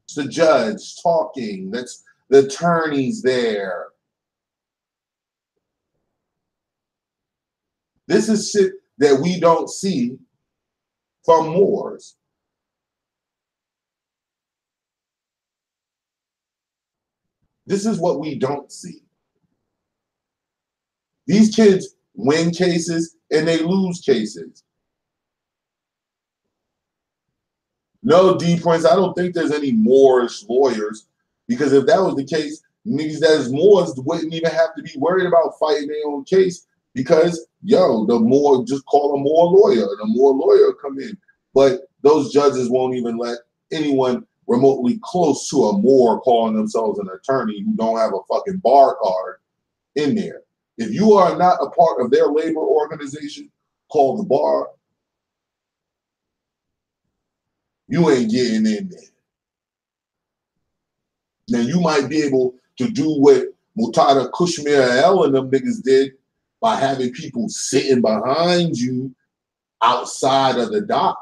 It's the judge talking. That's the attorneys there. This is shit that we don't see from Moors. This is what we don't see. These kids win cases and they lose cases. No, D Prince, I don't think there's any Moorish lawyers, because if that was the case, niggas that is Moors wouldn't even have to be worried about fighting their own case, because, yo, the Moor, just call a Moor lawyer, and a Moor lawyer will come in. But those judges won't even let anyone remotely close to a Moor calling themselves an attorney who don't have a fucking bar card in there. If you are not a part of their labor organization called the bar, you ain't getting in there. Now, you might be able to do what Mutada Kushmir El and them niggas did by having people sitting behind you outside of the dock.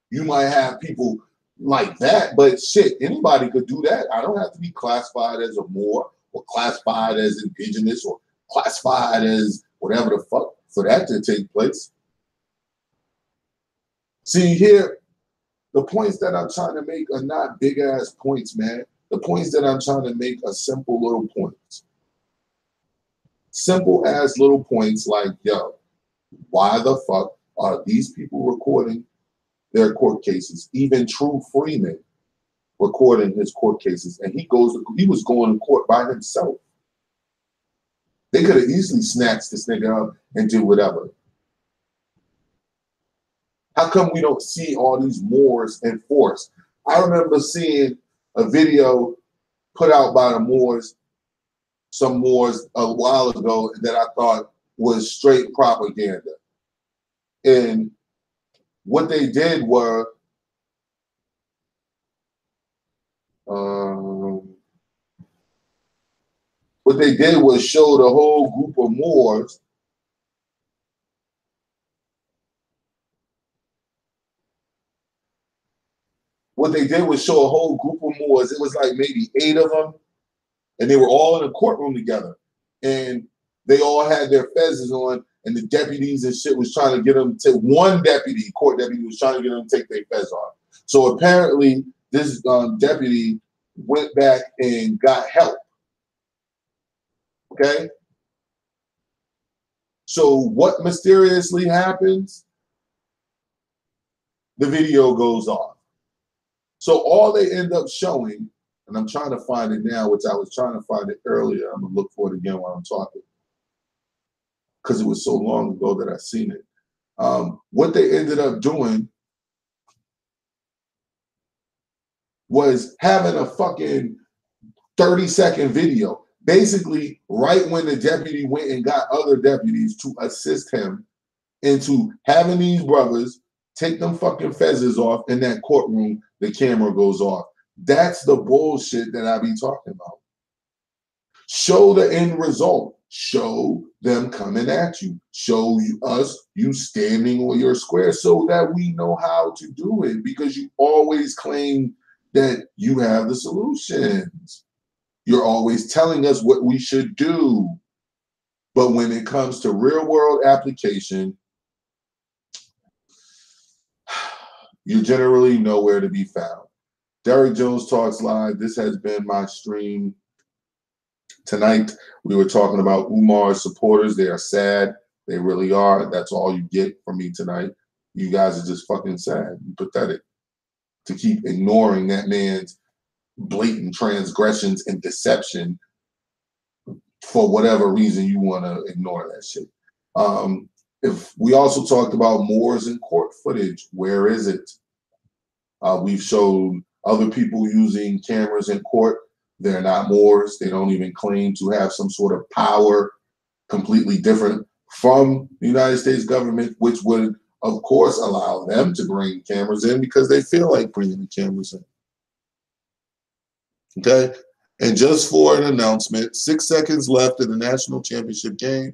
You might have people like that, but shit, anybody could do that. I don't have to be classified as a Moor or classified as indigenous or classified as whatever the fuck for that to take place. See here, the points that I'm trying to make are not big ass points, man. The points that I'm trying to make are simple little points. Simple ass little points like, yo, why the fuck are these people recording their court cases? Even True Freeman recording his court cases, and he was going to court by himself. They could have easily snatched this nigga up and did whatever. How come we don't see all these Moors enforced? I remember seeing a video put out by the Moors, some Moors a while ago that I thought was straight propaganda. And what they did were, show the whole group of Moors What they did was show a whole group of Moors. It was like maybe 8 of them, and they were all in a courtroom together. And they all had their fezzes on, and the deputies and shit was trying to get them to, one deputy, court deputy, was trying to get them to take their fez off. So apparently this deputy went back and got help. Okay? So what mysteriously happens? The video goes off. So all they end up showing, and I'm trying to find it now, which I was trying to find it earlier. I'm gonna look for it again while I'm talking, because it was so long ago that I seen it. What they ended up doing was having a fucking 30-second video. Basically, right when the deputy went and got other deputies to assist him into having these brothers take them fucking fezzes off in that courtroom, the camera goes off. That's the bullshit that I be talking about. Show the end result. Show them coming at you. Show you standing on your square so that we know how to do it, because you always claim that you have the solutions. You're always telling us what we should do. But when it comes to real world application, you're generally nowhere to be found. Derek Jones Talks Live. This has been my stream tonight. We were talking about Umar's supporters. They are sad. They really are. That's all you get from me tonight. You guys are just fucking sad and pathetic to keep ignoring that man's blatant transgressions and deception for whatever reason you want to ignore that shit. If we also talked about Moors in court footage, where is it? We've shown other people using cameras in court. They're not Moors. They don't even claim to have some sort of power completely different from the United States government, which would, of course, allow them to bring cameras in because they feel like bringing the cameras in. Okay? And just for an announcement, 6 seconds left in the national championship game.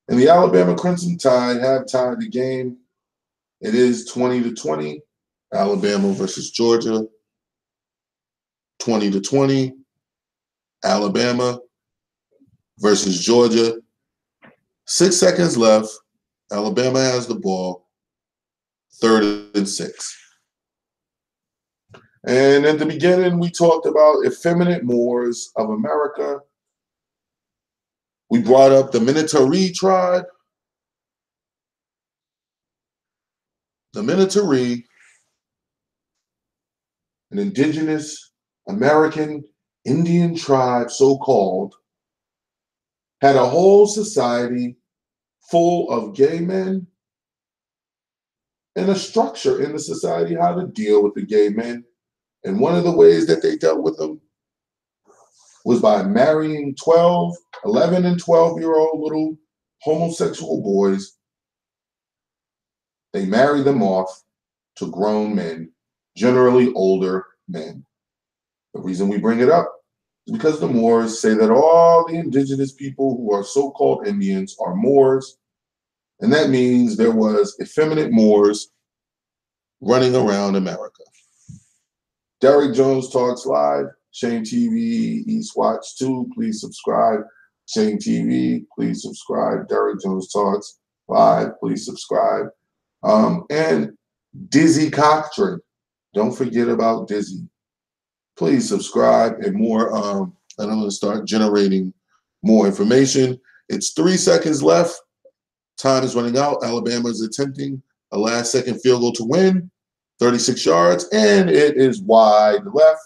And the Alabama Crimson Tide have tied the game. It is 20-20, Alabama versus Georgia. 20-20, Alabama versus Georgia. 6 seconds left. Alabama has the ball. 3rd and 6. And at the beginning, we talked about effeminate Moors of America. We brought up the Minnetaree tribe. The Minnetaree, an indigenous American Indian tribe, so-called, had a whole society full of gay men and a structure in the society how to deal with the gay men. And one of the ways that they dealt with them was by marrying 11 and 12-year-old little homosexual boys. They married them off to grown men, generally older men. The reason we bring it up is because the Moors say that all the indigenous people who are so-called Indians are Moors, and that means there was effeminate Moors running around America. Derek Jones Talks Live, Shame TV, East Watch 2, please subscribe. Shame TV, please subscribe. Derek Jones Talks Live, please subscribe. And Dizzy Cochran, don't forget about Dizzy. Please subscribe and more. I'm going to start generating more information. It's 3 seconds left. Time is running out. Alabama is attempting a last-second field goal to win, 36 yards, and it is wide left.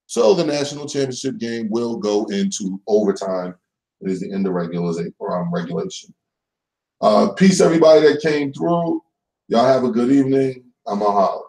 So the national championship game will go into overtime. It is the end of regulation. Peace, everybody that came through. Y'all have a good evening. I'm a holler.